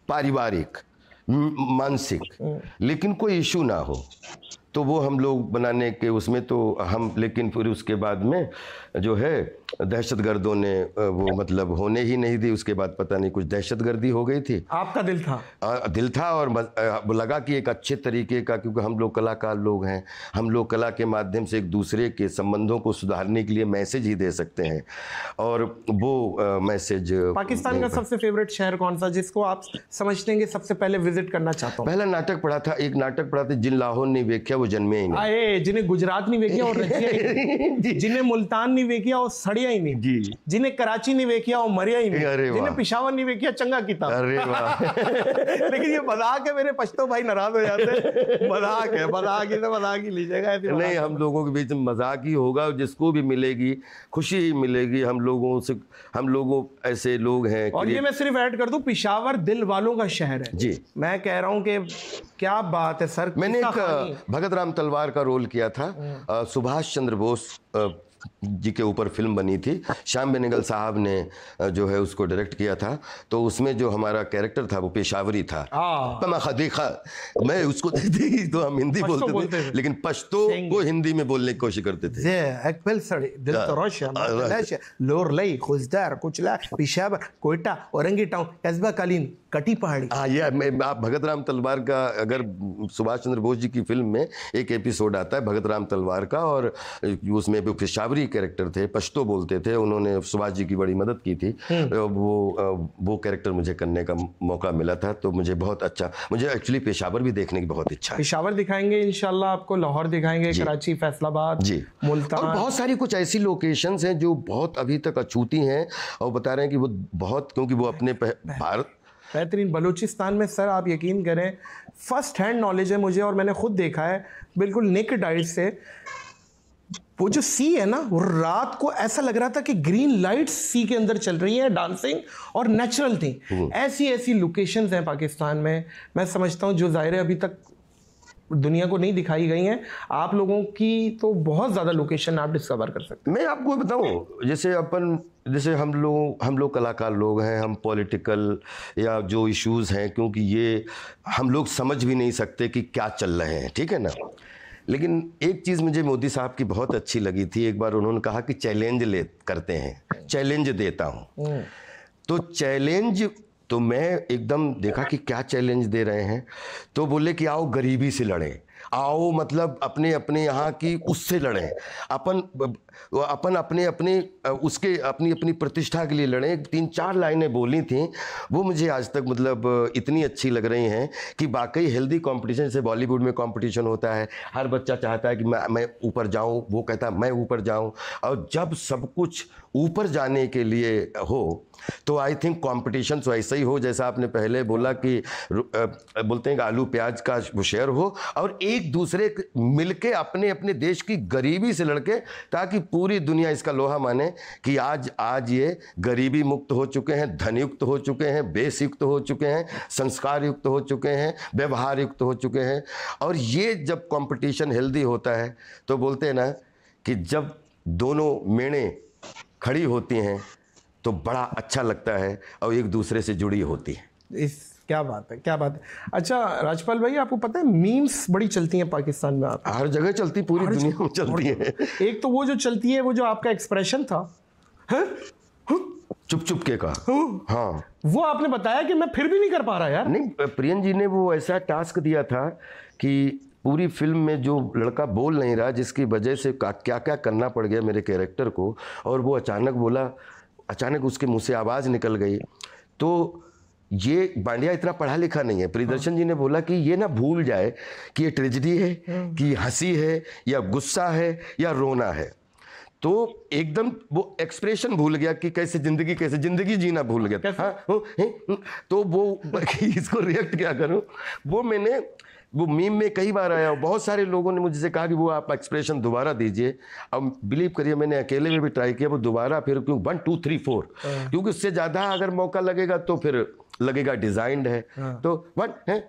Speaker 2: पारिवारिक मानसिक, लेकिन कोई इशू ना हो। तो वो हम लोग बनाने के उसमें तो हम, लेकिन फिर उसके बाद में जो है दहशतगर्दों ने वो मतलब होने ही नहीं दी। उसके बाद पता नहीं कुछ दहशतगर्दी हो गई थी। आपका दिल था
Speaker 3: और लगा कि एक अच्छे तरीके का, क्योंकि हम लोग कलाकार लोग हैं, हम लोग कला के माध्यम से एक दूसरे के संबंधों को सुधारने के लिए मैसेज ही दे सकते हैं। और वो मैसेज।
Speaker 2: पाकिस्तान का सबसे फेवरेट शहर कौन सा, जिसको आप समझते हैं कि सबसे पहले विजिट करना चाहता हूँ?
Speaker 3: पहला नाटक पढ़ा था, एक नाटक पढ़ा था, जिन लाहौर नहीं वेख्या वो जन्मे ही नहीं।
Speaker 2: जिन्हें गुजरात नहीं वेख्या और जिन्हें मुल्तान नहीं वेख्या और सड़िया ही नहीं जी, जिन्हें कराची नहीं वेख्या और मरिया ही नहीं, जिन्हें पिशावर नहीं वेख्या चंगा किताब।
Speaker 3: अरे वाह।
Speaker 2: लेकिन ये मजाक है, मेरे पश्तो भाई नाराज हो जाते हैं। मजाक ही लीजिएगा।
Speaker 3: नहीं, हम लोगों के बीच में मजाक ही होगा, जिसको भी मिलेगी खुशी ही मिलेगी। हम लोगों ऐसे लोग हैं।
Speaker 2: और ये मैं सिर्फ ऐड कर दूं, पिशावर दिल वालों का शहर है
Speaker 3: जी।
Speaker 2: मैं कह रहा हूं कि क्या बात है सर।
Speaker 3: मैंने एक भगत राम तलवार का रोल किया था, सुभाष चंद्र बोस जी के ऊपर फिल्म बनी थी। श्याम बेनेगल साहब ने जो है उसको डायरेक्ट किया था। तो उसमें जो हमारा कैरेक्टर था वो पेशावरी था। देखा मैं उसको तो हम हिंदी बोलते थे, लेकिन पश्तो को हिंदी में बोलने की कोशिश करते
Speaker 2: थे। औरंगी टाउन, कस्बा कालीन, कटी पहाड़ी।
Speaker 3: हाँ, ये आप भगत राम तलवार का, अगर सुभाष चंद्र बोस जी की फिल्म में एक एपिसोड आता है भगत राम तलवार का, और उसमें भी पेशावरी कैरेक्टर थे, पश्तो बोलते थे, उन्होंने सुभाष जी की बड़ी मदद की थी। वो कैरेक्टर मुझे करने का मौका मिला था, तो मुझे बहुत अच्छा, मुझे एक्चुअली पेशावर भी देखने की बहुत इच्छा है।
Speaker 2: पेशावर दिखाएंगे इंशाल्लाह आपको, लाहौर दिखाएंगे, कराची, फैसलाबाद जी, मुल्तान,
Speaker 3: और बहुत सारी कुछ ऐसी लोकेशंस हैं जो बहुत अभी तक अछूती हैं, और बता रहे हैं कि वो बहुत, क्योंकि वो अपने भारत
Speaker 2: बेहतरीन। बलूचिस्तान में सर आप यकीन करें, फर्स्ट हैंड नॉलेज है मुझे, और मैंने खुद देखा है बिल्कुल नेकेड आइज से। वो जो सी है ना, वो रात को ऐसा लग रहा था कि ग्रीन लाइट्स सी के अंदर चल रही हैं, डांसिंग, और नेचुरल थी। ऐसी ऐसी लोकेशंस हैं पाकिस्तान में, मैं समझता हूँ जो ज़ाहिर अभी तक दुनिया को नहीं दिखाई गई हैं। आप लोगों की तो बहुत ज़्यादा लोकेशन आप डिस्कवर कर सकते हैं।
Speaker 3: मैं आपको बताऊं, जैसे हम लोग कलाकार लोग हैं, हम पॉलिटिकल या जो इश्यूज़ हैं, क्योंकि ये हम लोग समझ भी नहीं सकते कि क्या चल रहे हैं, ठीक है ना। लेकिन एक चीज़ मुझे मोदी साहब की बहुत अच्छी लगी थी। एक बार उन्होंने कहा कि चैलेंज करते हैं, चैलेंज देता हूँ। तो चैलेंज, तो मैं एकदम देखा कि क्या चैलेंज दे रहे हैं। तो बोले कि आओ गरीबी से लड़ें, आओ मतलब अपने अपने यहाँ की उससे लड़ें, अपन अपने उसके अपनी प्रतिष्ठा के लिए लड़ें। 3-4 लाइनें बोली थी, वो मुझे आज तक मतलब इतनी अच्छी लग रही हैं कि वाकई हेल्दी कंपटीशन। से बॉलीवुड में कंपटीशन होता है, हर बच्चा चाहता है कि मैं ऊपर जाऊं, वो कहता है मैं ऊपर जाऊं, और जब सब कुछ ऊपर जाने के लिए हो तो आई थिंक कंपटीशन तो ऐसा ही हो जैसा आपने पहले बोला कि बोलते हैं कि आलू प्याज का वो शेयर हो, और एक दूसरे मिलके अपने अपने देश की गरीबी से लड़के, ताकि पूरी दुनिया इसका लोहा माने कि आज ये गरीबी मुक्त हो चुके हैं, धनयुक्त हो चुके हैं, बेस युक्त हो चुके हैं, संस्कार युक्त हो चुके हैं, व्यवहार युक्त हो चुके हैं। और ये जब कंपटीशन हेल्दी होता है तो बोलते हैं ना कि जब दोनों मेड़ें खड़ी होती हैं तो बड़ा अच्छा लगता है, और एक दूसरे से जुड़ी होती है।
Speaker 2: क्या बात है, क्या बात है। अच्छा राजपाल भाई, आपको पता है मीम्स बड़ी चलती हैं पाकिस्तान में, आप
Speaker 3: हर जगह चलती, पूरी दुनिया में चलती है।
Speaker 2: एक तो वो जो चलती है, वो जो आपका एक्सप्रेशन था,
Speaker 3: चुप चुप के का, हाँ,
Speaker 2: वो आपने बताया कि मैं फिर भी नहीं कर पा रहा यार।
Speaker 3: नहीं, प्रियन जी ने वो ऐसा टास्क दिया था कि पूरी फिल्म में जो लड़का बोल नहीं रहा, जिसकी वजह से क्या क्या करना पड़ गया मेरे कैरेक्टर को, और वो अचानक बोला, अचानक उसके मुंह से आवाज़ निकल गई। तो ये बांडिया इतना पढ़ा लिखा नहीं है। प्रियदर्शन जी ने बोला कि ये ना भूल जाए कि ये ट्रेजेडी है, कि हंसी है, या गुस्सा है, या रोना है। तो एकदम वो एक्सप्रेशन भूल गया कि कैसे जिंदगी जीना भूल गया। हाँ, तो वो इसको रिएक्ट क्या करूं, वो मीम में कई बार आया। बहुत सारे लोगों ने मुझसे कहा कि वो आप एक्सप्रेशन दोबारा दीजिए। अब बिलीव करिए, मैंने अकेले में भी ट्राई किया, वो दोबारा फिर 1 2 3 4, क्योंकि उससे ज़्यादा अगर मौका लगेगा तो फिर लगेगा डिजाइंड है। तो 1 है,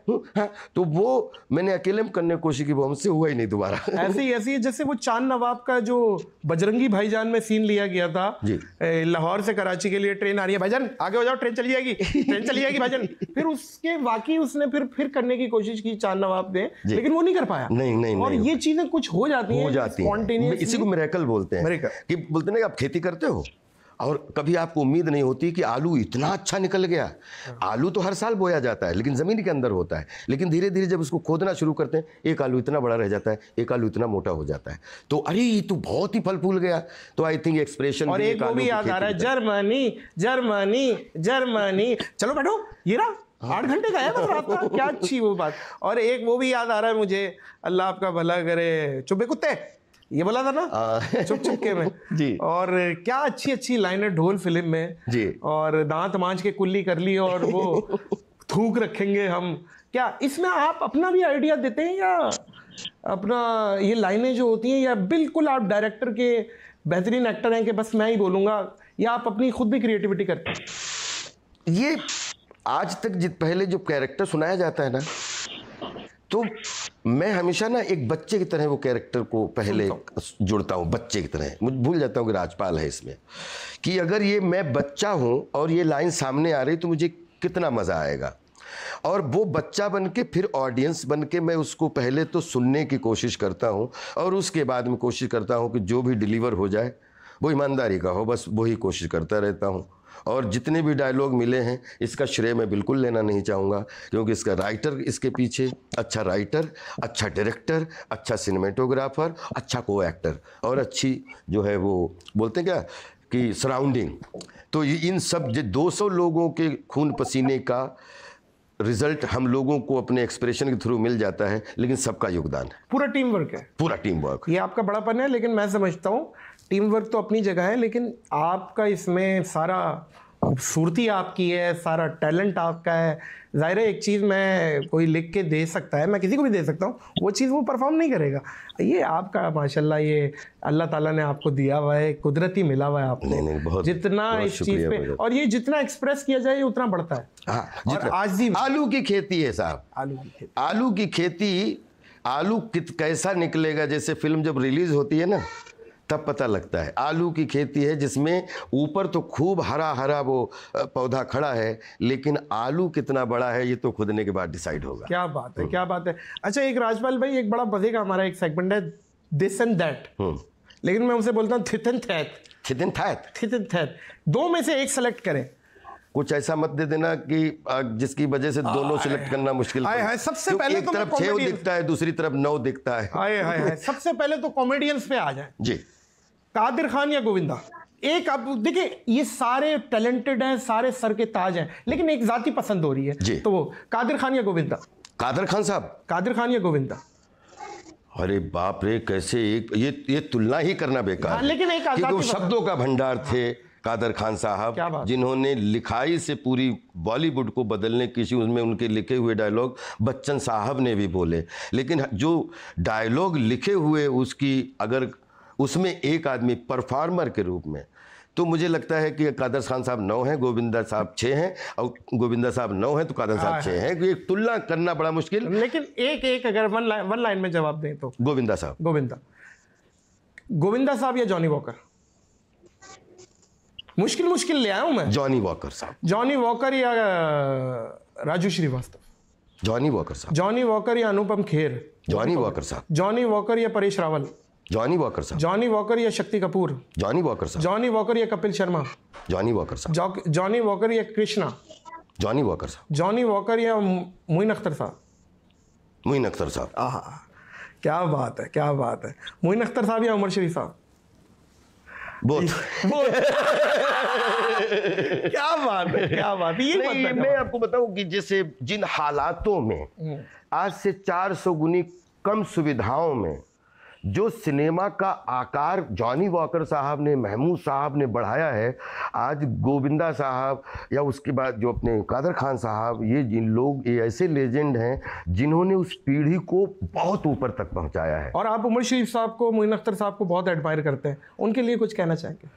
Speaker 3: तो वो मैंने अकेले में करने की कोशिश की, वो हमसे हुआ ही नहीं दोबारा।
Speaker 2: ऐसे ही जैसे वो चांद नवाब का जो बजरंगी भाईजान में सीन लिया गया था, लाहौर से कराची के लिए ट्रेन आ रही है, भाईजान आगे हो जाओ, ट्रेन चली जाएगी भाईजान। फिर उसके वाकई उसने फिर करने की कोशिश की चांद नवाब ने, लेकिन वो नहीं कर पाया।
Speaker 3: नहीं,
Speaker 2: और ये चीजें कुछ हो जाती हैं।
Speaker 3: इसी को मिरेकल बोलते हैं, कि बोलते हैं कि आप खेती करते हो और कभी आपको उम्मीद नहीं होती कि आलू इतना अच्छा निकल गया। आलू तो हर साल बोया जाता है, लेकिन ज़मीन के अंदर होता है। लेकिन धीरे धीरे जब उसको खोदना शुरू करते हैं, एक आलू इतना बड़ा रह जाता है, एक आलू इतना मोटा हो जाता है। तो अरे ये तो बहुत ही फल फूल गया। तो आई थिंक एक्सप्रेशन,
Speaker 2: और एक वो भी याद आ रहा है, जर्मनी। चलो बैठो, ये रहा 8 घंटे का है बस रात का, क्या अच्छी वो बात। और एक वो भी याद आ रहा है मुझे, अल्लाह आपका भला करे, चुप्पे कुत्ते, ये बोला था ना चुप के में
Speaker 3: जी।
Speaker 2: और क्या अच्छी लाइनें ढोल फिल्म में जी। और दांत मांझ के कुल्ली कर ली, और वो थूक रखेंगे हम। क्या इसमें आप अपना भी आइडिया देते हैं, या अपना ये लाइनें जो होती हैं, या बिल्कुल आप डायरेक्टर के बेहतरीन एक्टर हैं कि बस मैं ही बोलूँगा, या आप अपनी खुद भी क्रिएटिविटी करते हैं?
Speaker 3: ये आज तक पहले जो कैरेक्टर सुनाया जाता है ना, तो मैं हमेशा ना एक बच्चे की तरह वो कैरेक्टर को पहले जुड़ता हूँ, बच्चे की तरह। मुझे भूल जाता हूँ कि राजपाल है इसमें, कि अगर ये मैं बच्चा हूँ और ये लाइन सामने आ रही तो मुझे कितना मज़ा आएगा। और वो बच्चा बन के फिर ऑडियंस बन के मैं उसको पहले तो सुनने की कोशिश करता हूँ और उसके बाद में कोशिश करता हूँ कि जो भी डिलीवर हो जाए वो ईमानदारी का हो, बस वही कोशिश करता रहता हूँ। और जितने भी डायलॉग मिले हैं इसका श्रेय मैं बिल्कुल लेना नहीं चाहूँगा, क्योंकि इसका राइटर इसके पीछे, अच्छा राइटर, अच्छा डायरेक्टर, अच्छा सिनेमेटोग्राफर, अच्छा को एक्टर और अच्छी जो है वो बोलते हैं क्या कि सराउंडिंग। तो इन सब 200 लोगों के खून पसीने का रिजल्ट हम लोगों को अपने एक्सप्रेशन के थ्रू मिल जाता है, लेकिन सबका योगदान है,
Speaker 2: पूरा टीम वर्क है,
Speaker 3: पूरा टीम वर्क।
Speaker 2: ये आपका बड़ापन है, लेकिन मैं समझता हूँ टीम वर्क तो अपनी जगह है, लेकिन आपका इसमें सारा खूबसूरती आपकी है, सारा टैलेंट आपका है। ज़ाहिर है एक चीज़ मैं कोई लिख के दे सकता है, मैं किसी को भी दे सकता हूँ, वो चीज़ वो परफॉर्म नहीं करेगा। ये आपका माशाल्लाह, ये अल्लाह ताला ने आपको दिया हुआ है, कुदरती मिला हुआ है आपको।
Speaker 3: नहीं, बहुत,
Speaker 2: जितना
Speaker 3: बहुत
Speaker 2: इस चीज़ पे और ये जितना एक्सप्रेस किया जाए उतना बढ़ता है।
Speaker 3: हाँ,
Speaker 2: और आज भी
Speaker 3: आलू की खेती है साहब,
Speaker 2: आलू की खेती,
Speaker 3: आलू की खेती, आलू कैसा निकलेगा, जैसे फिल्म जब रिलीज होती है ना तब पता लगता है। आलू की खेती है जिसमें ऊपर तो खूब हरा हरा वो पौधा खड़ा है, लेकिन आलू कितना बड़ा है ये तो खुदने के बाद डिसाइड होगा।
Speaker 2: क्या बात है, क्या बात है। अच्छा, एक राजपाल भाई, एक बड़ा मजे का हमारा एक सेगमेंट है दिस एंड दैट, लेकिन मैं उनसे बोलता हूँ थित एंड थैत,
Speaker 3: थित एंड थैत,
Speaker 2: थित एंड थैत। दो में से एक सेलेक्ट करें।
Speaker 3: कुछ ऐसा मत दे देना कि जिसकी वजह से दोनों सिलेक्ट करना मुश्किल
Speaker 2: है। सबसे पहले
Speaker 3: एक तरफ 6 दिखता है, दूसरी तरफ 9 दिखता है।
Speaker 2: हाय सबसे पहले तो कॉमेडियंस पे आ जाए
Speaker 3: जी,
Speaker 2: कादिर खान या गोविंदा। एक आप देखिए, ये सारे टैलेंटेड हैं, सारे सर के ताज हैं, लेकिन एक जाती पसंद हो रही है
Speaker 3: जी।
Speaker 2: तो वो कादिर खान या गोविंदा।
Speaker 3: कादर खान साहब,
Speaker 2: कादिर खान या गोविंदा।
Speaker 3: अरे बाप रे, कैसे एक ये तुलना ही करना बेकार
Speaker 2: हाँ,
Speaker 3: है।
Speaker 2: लेकिन एक
Speaker 3: क्योंकि वो शब्दों का भंडार थे कादर खान साहब, जिन्होंने लिखाई से पूरी बॉलीवुड को बदलने की, उसमें उनके लिखे हुए डायलॉग बच्चन साहब ने भी बोले, लेकिन जो डायलॉग लिखे हुए उसकी अगर उसमें एक आदमी परफॉर्मर के रूप में, तो मुझे लगता है कि कादर खान साहब 9 हैं, गोविंदा साहब 6 हैं, और गोविंदा साहब 9 हैं तो कादर साहब 6 हैं। ये तुलना करना बड़ा मुश्किल,
Speaker 2: लेकिन एक अगर वन लाइन में जवाब दें तो
Speaker 3: गोविंदा साहब।
Speaker 2: गोविंदा साहब या जॉनी वॉकर? मुश्किल ले आया हूं मैं।
Speaker 3: जॉनी वॉकर साहब।
Speaker 2: जॉनी वॉकर या राजू श्रीवास्तव?
Speaker 3: जॉनी वॉकर साहब।
Speaker 2: जॉनी वॉकर या अनुपम खेर?
Speaker 3: जॉनी वॉकर साहब।
Speaker 2: जॉनी वॉकर या परेश रावल?
Speaker 3: जॉनी वॉकर साहब।
Speaker 2: जॉनी वॉकर या शक्ति कपूर?
Speaker 3: जॉनी वॉकर साहब।
Speaker 2: जॉनी वॉकर या कपिल शर्मा?
Speaker 3: जॉनी वॉकर साहब।
Speaker 2: जॉनी वॉकर या कृष्णा?
Speaker 3: जॉनी वॉकर साहब।
Speaker 2: जॉनी वॉकर या मोइन अख्तर साहब?
Speaker 3: मोइन अख्तर साहब।
Speaker 2: क्या बात है, क्या बात है। मोइन अख्तर साहब या उमर शरीफ साहब?
Speaker 3: बहुत
Speaker 2: क्या बात है, क्या बात है।
Speaker 3: ये मैं आपको बताऊं कि जैसे जिन हालातों में आज से 400 गुनी कम सुविधाओं में जो सिनेमा का आकार जॉनी वॉकर साहब ने, महमूद साहब ने बढ़ाया है, आज गोविंदा साहब या उसके बाद जो अपने कादर खान साहब, ये जिन लोग, ये ऐसे लेजेंड हैं जिन्होंने उस पीढ़ी को बहुत ऊपर तक पहुंचाया है।
Speaker 2: और आप उमर शरीफ साहब को, मोइन अख्तर साहब को बहुत एडमायर करते हैं, उनके लिए कुछ कहना चाहेंगे?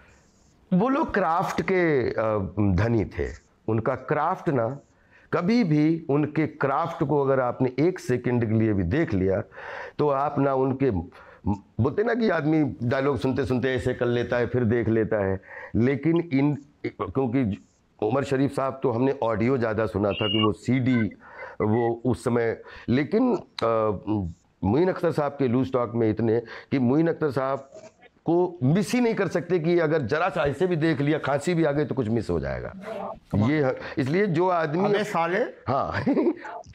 Speaker 3: वो लोग क्राफ्ट के धनी थे। उनका क्राफ्ट ना, कभी भी उनके क्राफ्ट को अगर आपने 1 सेकंड के लिए भी देख लिया तो आप ना उनके, बोलते ना कि आदमी डायलॉग सुनते सुनते ऐसे कर लेता है फिर देख लेता है, लेकिन क्योंकि उमर शरीफ साहब तो हमने ऑडियो ज़्यादा सुना था कि वो CD वो उस समय, लेकिन मोइन अख्तर साहब के लूज टॉक में इतने कि मोइन अख्तर साहब को मिस ही नहीं कर सकते कि अगर जरा सा ऐसे भी देख लिया, खांसी भी आ गई तो कुछ मिस हो जाएगा। ये इसलिए जो आदमी
Speaker 2: साले,
Speaker 3: हाँ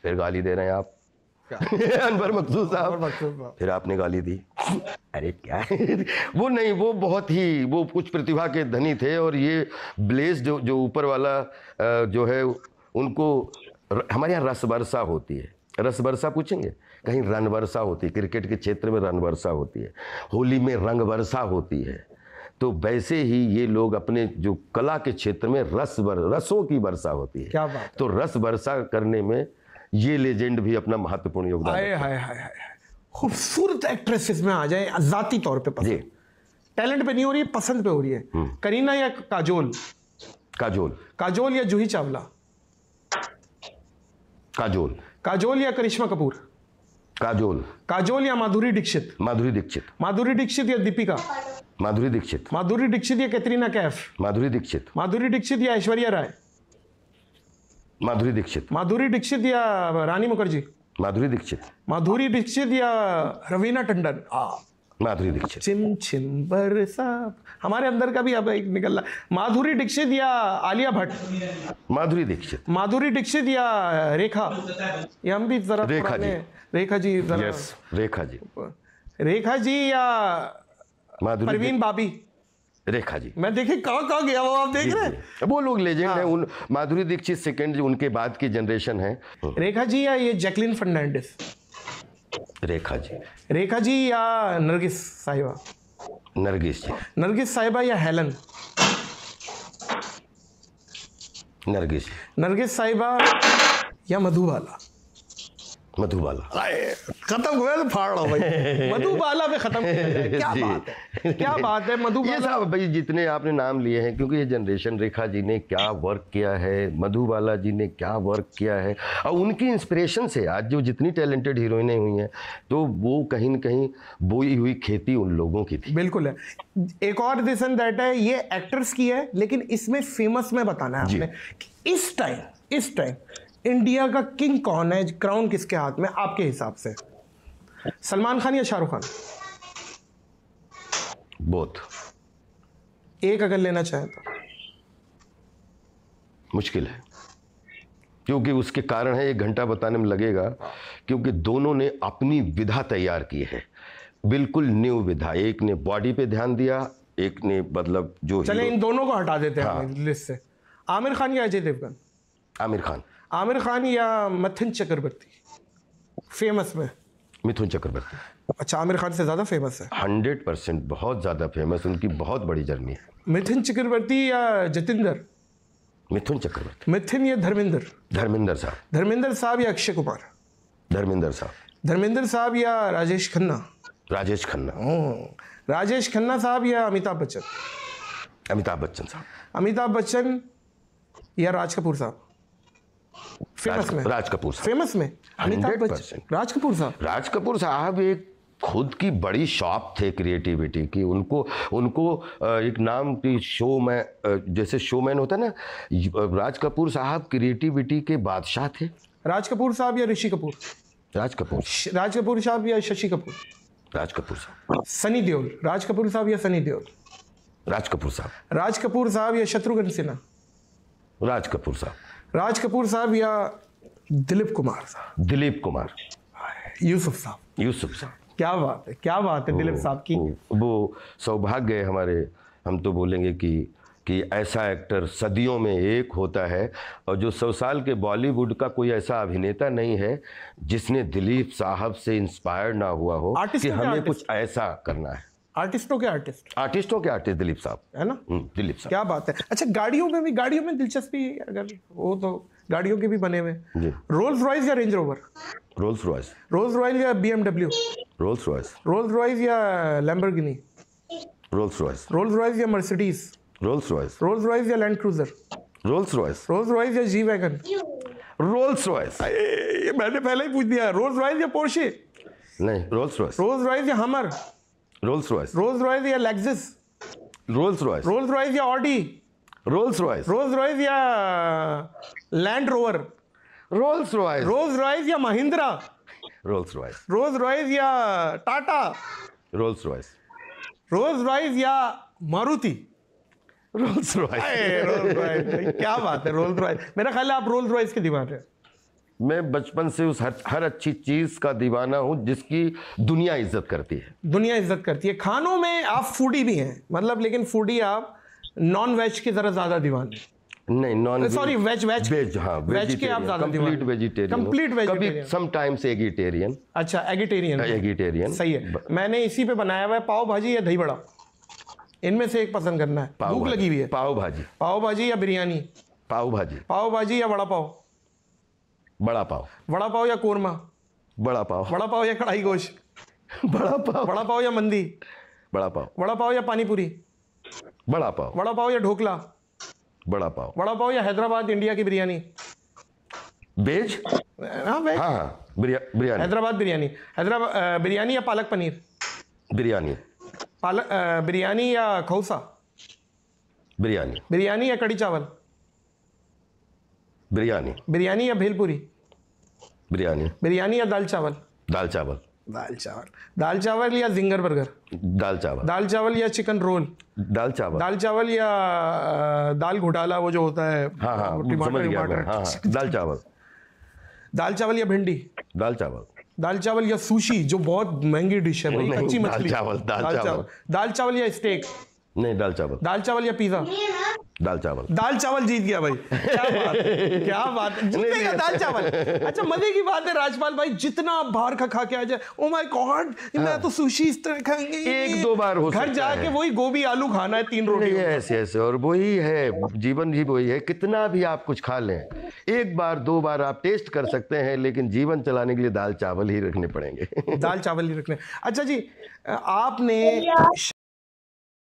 Speaker 3: फिर गाली दे रहे हैं आप अनवर मकसूद साहब, फिर आपने गाली दी। अरे क्या है वो नहीं, वो बहुत ही, वो कुछ प्रतिभा के धनी थे। और ये ब्लेस जो ऊपर वाला जो है, उनको हमारे यहाँ रसवर्षा होती है। रसवर्षा पूछेंगे, कहीं रनवर्षा होती है, क्रिकेट के क्षेत्र में रनवर्षा होती है, होली में रंग वर्षा होती है। तो वैसे ही ये लोग अपने जो कला के क्षेत्र में रसों की वर्षा होती है।
Speaker 2: क्या बात।
Speaker 3: तो रस वर्षा करने में ये लेजेंड भी अपना महत्वपूर्ण योगदान
Speaker 2: देते हैं। खूबसूरत एक्ट्रेसेस में आ जाए, जाती तौर पे पसंद, टैलेंट पे नहीं हो रही है, पसंद पे हो रही है। करीना या काजोल?
Speaker 3: काजोल।
Speaker 2: काजोल या जूही चावला?
Speaker 3: काजोल।
Speaker 2: काजोल या करिश्मा कपूर?
Speaker 3: काजोल।
Speaker 2: काजोल या माधुरी दीक्षित?
Speaker 3: माधुरी दीक्षित।
Speaker 2: माधुरी दीक्षित या दीपिका?
Speaker 3: माधुरी दीक्षित।
Speaker 2: माधुरी दीक्षित या कैटरीना कैफ?
Speaker 3: माधुरी दीक्षित।
Speaker 2: माधुरी दीक्षित या ऐश्वर्या राय?
Speaker 3: माधुरी दीक्षित।
Speaker 2: माधुरी दीक्षित या रानी मुखर्जी?
Speaker 3: माधुरी दीक्षित।
Speaker 2: माधुरी दीक्षित या रवीना टंडन?
Speaker 3: माधुरी दीक्षित।
Speaker 2: चिम चिम बरसा, हमारे अंदर का भी अब एक निकल रहा। माधुरी दीक्षित या आलिया भट्ट?
Speaker 3: माधुरी दीक्षित।
Speaker 2: माधुरी दीक्षित या रेखा? ये हम भी जरा
Speaker 3: रेखा जी।
Speaker 2: रेखा जी जरा।
Speaker 3: यस, रेखा जी।
Speaker 2: रेखा जी या
Speaker 3: माधुरी
Speaker 2: परवीन बाबी?
Speaker 3: रेखा जी।
Speaker 2: मैं देखे कहाँ गया वो, आप देख रहे हैं?
Speaker 3: वो लोग लेजेंड हैं। उन माधुरी दीक्षित सेकंड, उनके बाद की जनरेशन है।
Speaker 2: रेखा जी या ये जैकलिन फर्नांडिस?
Speaker 3: रेखा जी।
Speaker 2: रेखा जी या नरगिस साहिबा?
Speaker 3: नरगिस जी।
Speaker 2: नरगिस साहिबा या हेलन?
Speaker 3: नरगिस।
Speaker 2: नरगिस साहिबा या मधुबाला?
Speaker 3: मधुबाला।
Speaker 2: खत्म हुआ तो फाड़ लो भाई। मधुबाला पे खत्म किया जाए। क्या
Speaker 3: जी।
Speaker 2: बात है, क्या बात है।
Speaker 3: ये
Speaker 2: मधुबाला
Speaker 3: सब भाई जितने आपने नाम लिए हैं, क्योंकि ये जनरेशन, रेखा जी ने क्या वर्क किया है, मधुबाला जी ने क्या वर्क किया है, और उनकी इंस्पिरेशन से आज जो जितनी टैलेंटेड हीरोइनें हुई हैं, तो वो कहीं न कहीं बोई हुई खेती उन लोगों की थी।
Speaker 2: बिल्कुल है। एक और दिस एंड दैट है, ये एक्टर्स की है, लेकिन इसमें फेमस में बताना है आपने कि इस टाइम इंडिया का किंग कौन है, क्राउन किसके हाथ में आपके हिसाब से? सलमान खान या शाहरुख खान?
Speaker 3: बोथ।
Speaker 2: एक अगर लेना चाहे तो?
Speaker 3: मुश्किल है, क्योंकि उसके कारण है, 1 घंटा बताने में लगेगा, क्योंकि दोनों ने अपनी विधा तैयार की है, बिल्कुल न्यू विधा। एक ने बॉडी पे ध्यान दिया, एक ने मतलब जो
Speaker 2: चले इन दोनों को हटा देते हैं
Speaker 3: हाँ।
Speaker 2: लिस्ट से। आमिर खान या अजय देवगन?
Speaker 3: आमिर खान।
Speaker 2: आमिर खान या मिथुन चक्रवर्ती? फेमस में
Speaker 3: मिथुन चक्रवर्ती।
Speaker 2: अच्छा, आमिर खान से ज्यादा फेमस है?
Speaker 3: 100% बहुत ज़्यादा फेमस, उनकी बहुत बड़ी जर्नी है।
Speaker 2: मिथुन चक्रवर्ती या जतिंदर?
Speaker 3: मिथुन चक्रवर्ती।
Speaker 2: मिथुन या धर्मेंद्र?
Speaker 3: धर्मेंद्र साहब।
Speaker 2: धर्मेंद्र साहब या अक्षय कुमार?
Speaker 3: धर्मेंद्र साहब।
Speaker 2: धर्मेंद्र साहब या राजेश खन्ना?
Speaker 3: राजेश खन्ना।
Speaker 2: राजेश खन्ना साहब या अमिताभ बच्चन?
Speaker 3: अमिताभ बच्चन साहब।
Speaker 2: अमिताभ बच्चन या राज कपूर साहब? फेमस में
Speaker 3: राज कपूर साहब।
Speaker 2: फेमस में अमिताभ बच्चन,
Speaker 3: 100%।
Speaker 2: राज कपूर साहब।
Speaker 3: राज कपूर साहब एक खुद की बड़ी शॉप थे क्रिएटिविटी की। उनको एक नाम की शो में, जैसे शोमैन होता है ना, राज कपूर साहब क्रिएटिविटी के बादशाह थे।
Speaker 2: राज कपूर साहब या ऋषि कपूर?
Speaker 3: राज कपूर।
Speaker 2: राज कपूर साहब या शशि कपूर?
Speaker 3: राज कपूर साहब।
Speaker 2: सनी देओल? राज कपूर साहब या सनी देओल?
Speaker 3: राज कपूर साहब।
Speaker 2: राज कपूर साहब या शत्रुघ्न सिन्हा?
Speaker 3: राज कपूर साहब।
Speaker 2: राज कपूर साहब या दिलीप कुमार साहब?
Speaker 3: दिलीप कुमार।
Speaker 2: यूसुफ साहब?
Speaker 3: यूसुफ साहब।
Speaker 2: क्या बात है, क्या बात है दिलीप साहब की।
Speaker 3: वो सौभाग्य है हमारे, हम तो बोलेंगे कि ऐसा एक्टर सदियों में एक होता है, और जो 100 साल के बॉलीवुड का कोई ऐसा अभिनेता नहीं है जिसने दिलीप साहब से इंस्पायर्ड ना हुआ हो कि हमें कुछ ऐसा करना है।
Speaker 2: आर्टिस्टों के आर्टिस्ट
Speaker 3: दिलीप साहब
Speaker 2: है ना।
Speaker 3: दिलीप साहब।
Speaker 2: क्या बात है। अच्छा, गाड़ियों में दिलचस्पी अगर वो, तो गाड़ियों के भी बने हुए। रोल्स रॉयस या Range Rover?
Speaker 3: Rolls Royce.
Speaker 2: Rolls Royce या BMW?
Speaker 3: Rolls Royce.
Speaker 2: Rolls Royce या Lamborghini?
Speaker 3: Rolls Royce.
Speaker 2: Rolls Royce या Mercedes?
Speaker 3: Rolls Royce.
Speaker 2: Rolls Royce या Land Cruiser?
Speaker 3: Rolls Royce.
Speaker 2: Rolls Royce या जी वैगन?
Speaker 3: Rolls Royce.
Speaker 2: ये मैंने पहले ही पूछ दिया। रोल्स रॉयस या पोर्शे?
Speaker 3: नहीं, रोल्स रॉयस।
Speaker 2: रोल्स रॉयस या Hummer?
Speaker 3: Rolls Royce.
Speaker 2: Rolls Royce या Lexus?
Speaker 3: Rolls Royce.
Speaker 2: Rolls Royce या Audi?
Speaker 3: Rolls Royce.
Speaker 2: Rolls Royce या Land Rover?
Speaker 3: Rolls Royce.
Speaker 2: Rolls Royce या Mahindra?
Speaker 3: Rolls Royce.
Speaker 2: Rolls Royce या Tata?
Speaker 3: Rolls Royce.
Speaker 2: Rolls Royce या Maruti?
Speaker 3: Rolls Royce.
Speaker 2: Rolls Royce, क्या बात है। Rolls Royce, मेरा ख्याल है आप रोल्स रॉयस के दीवाने हैं।
Speaker 3: मैं बचपन से उस हर अच्छी चीज का दीवाना हूं जिसकी दुनिया इज्जत करती है।
Speaker 2: दुनिया इज्जत करती है। खानों में आप फूडी भी हैं, मतलब, लेकिन फूडी आप नॉन वेज की तरह ज्यादा दीवाने?
Speaker 3: नहीं, नॉन
Speaker 2: सॉरी, वेज।
Speaker 3: हाँ,
Speaker 2: वेज के आप ज्यादा दीवाने?
Speaker 3: Complete vegetarian.
Speaker 2: Complete vegetarian.
Speaker 3: कभी समटाइम्स एगिटेरियन।
Speaker 2: अच्छा, एगिटेरियन।
Speaker 3: एगिटेरियन
Speaker 2: सही है। मैंने इसी पे बनाया हुआ है, पाव भाजी या दही बड़ा, इनमें से एक पसंद करना है। भूख लगी हुई है।
Speaker 3: पाव भाजी।
Speaker 2: पाव भाजी या बिरयानी?
Speaker 3: पाव भाजी।
Speaker 2: पाव भाजी या वड़ा पाव?
Speaker 3: बड़ा पाव।
Speaker 2: वड़ा पाव या कोरमा?
Speaker 3: बड़ा पाव।
Speaker 2: वड़ा पाव या कढ़ाई गोश्त?
Speaker 3: बड़ा पाव।
Speaker 2: वड़ा पाव या मंदी?
Speaker 3: बड़ा पाव।
Speaker 2: वड़ा पाव या पानी पूरी?
Speaker 3: बड़ा पाव।
Speaker 2: वड़ा पाव या ढोकला?
Speaker 3: बड़ा पाव।
Speaker 2: वड़ा पाव या हैदराबाद इंडिया की बिरयानी?
Speaker 3: वेज।
Speaker 2: हाँ, वेज।
Speaker 3: हाँ, बिरयानी।
Speaker 2: हैदराबाद बिरयानी। हैदराबाद बिरयानी या पालक पनीर?
Speaker 3: बिरयानी।
Speaker 2: पालक बिरयानी या खौसा?
Speaker 3: बिरयानी।
Speaker 2: बिरयानी या कड़ी चावल?
Speaker 3: बिरयानी।
Speaker 2: बिरयानी या भेलपुरी?
Speaker 3: बिरयानी।
Speaker 2: बिरयानी या दाल चावल?
Speaker 3: दाल चावल।
Speaker 2: दाल चावल। दाल चावल या जिंगर बर्गर?
Speaker 3: दाल चावल।
Speaker 2: दाल चावल या चिकन रोल?
Speaker 3: दाल चावल।
Speaker 2: दाल चावल या दाल घोटाला वो जो होता है?
Speaker 3: हाँ हाँ समझ गया मैं। हाँ हाँ दाल चावल।
Speaker 2: दाल चावल या भिंडी?
Speaker 3: दाल चावल।
Speaker 2: दाल चावल या सुशी जो बहुत महंगी डिश है भाई,
Speaker 3: नहीं,
Speaker 2: कच्ची मछली?
Speaker 3: दाल चावल। दाल चावल।
Speaker 2: दाल चावल या स्टेक?
Speaker 3: नहीं दाल चावल।
Speaker 2: दाल चावल या पिज्जा?
Speaker 3: दाल चावल।
Speaker 2: दाल चावल जीत गया भाई। क्या बात है, क्या बात है, जीतेगा दाल चावल। अच्छा मजे की बात है राजपाल भाई, जितना आप बाहर का खा के आ जाए, ओ माय गॉड मैं तो सुशी इस तरह खाएंगे,
Speaker 3: एक दो बार हो सकता है।
Speaker 2: घर जाके वही गोभी आलू खाना है 3 रोटी।
Speaker 3: ऐसे ऐसे और वही है जीवन भी वही है, कितना भी आप कुछ खा लें, एक बार 2 बार आप टेस्ट कर सकते हैं, लेकिन जीवन चलाने के लिए दाल चावल ही रखने पड़ेंगे।
Speaker 2: दाल चावल ही रखने। अच्छा जी, आपने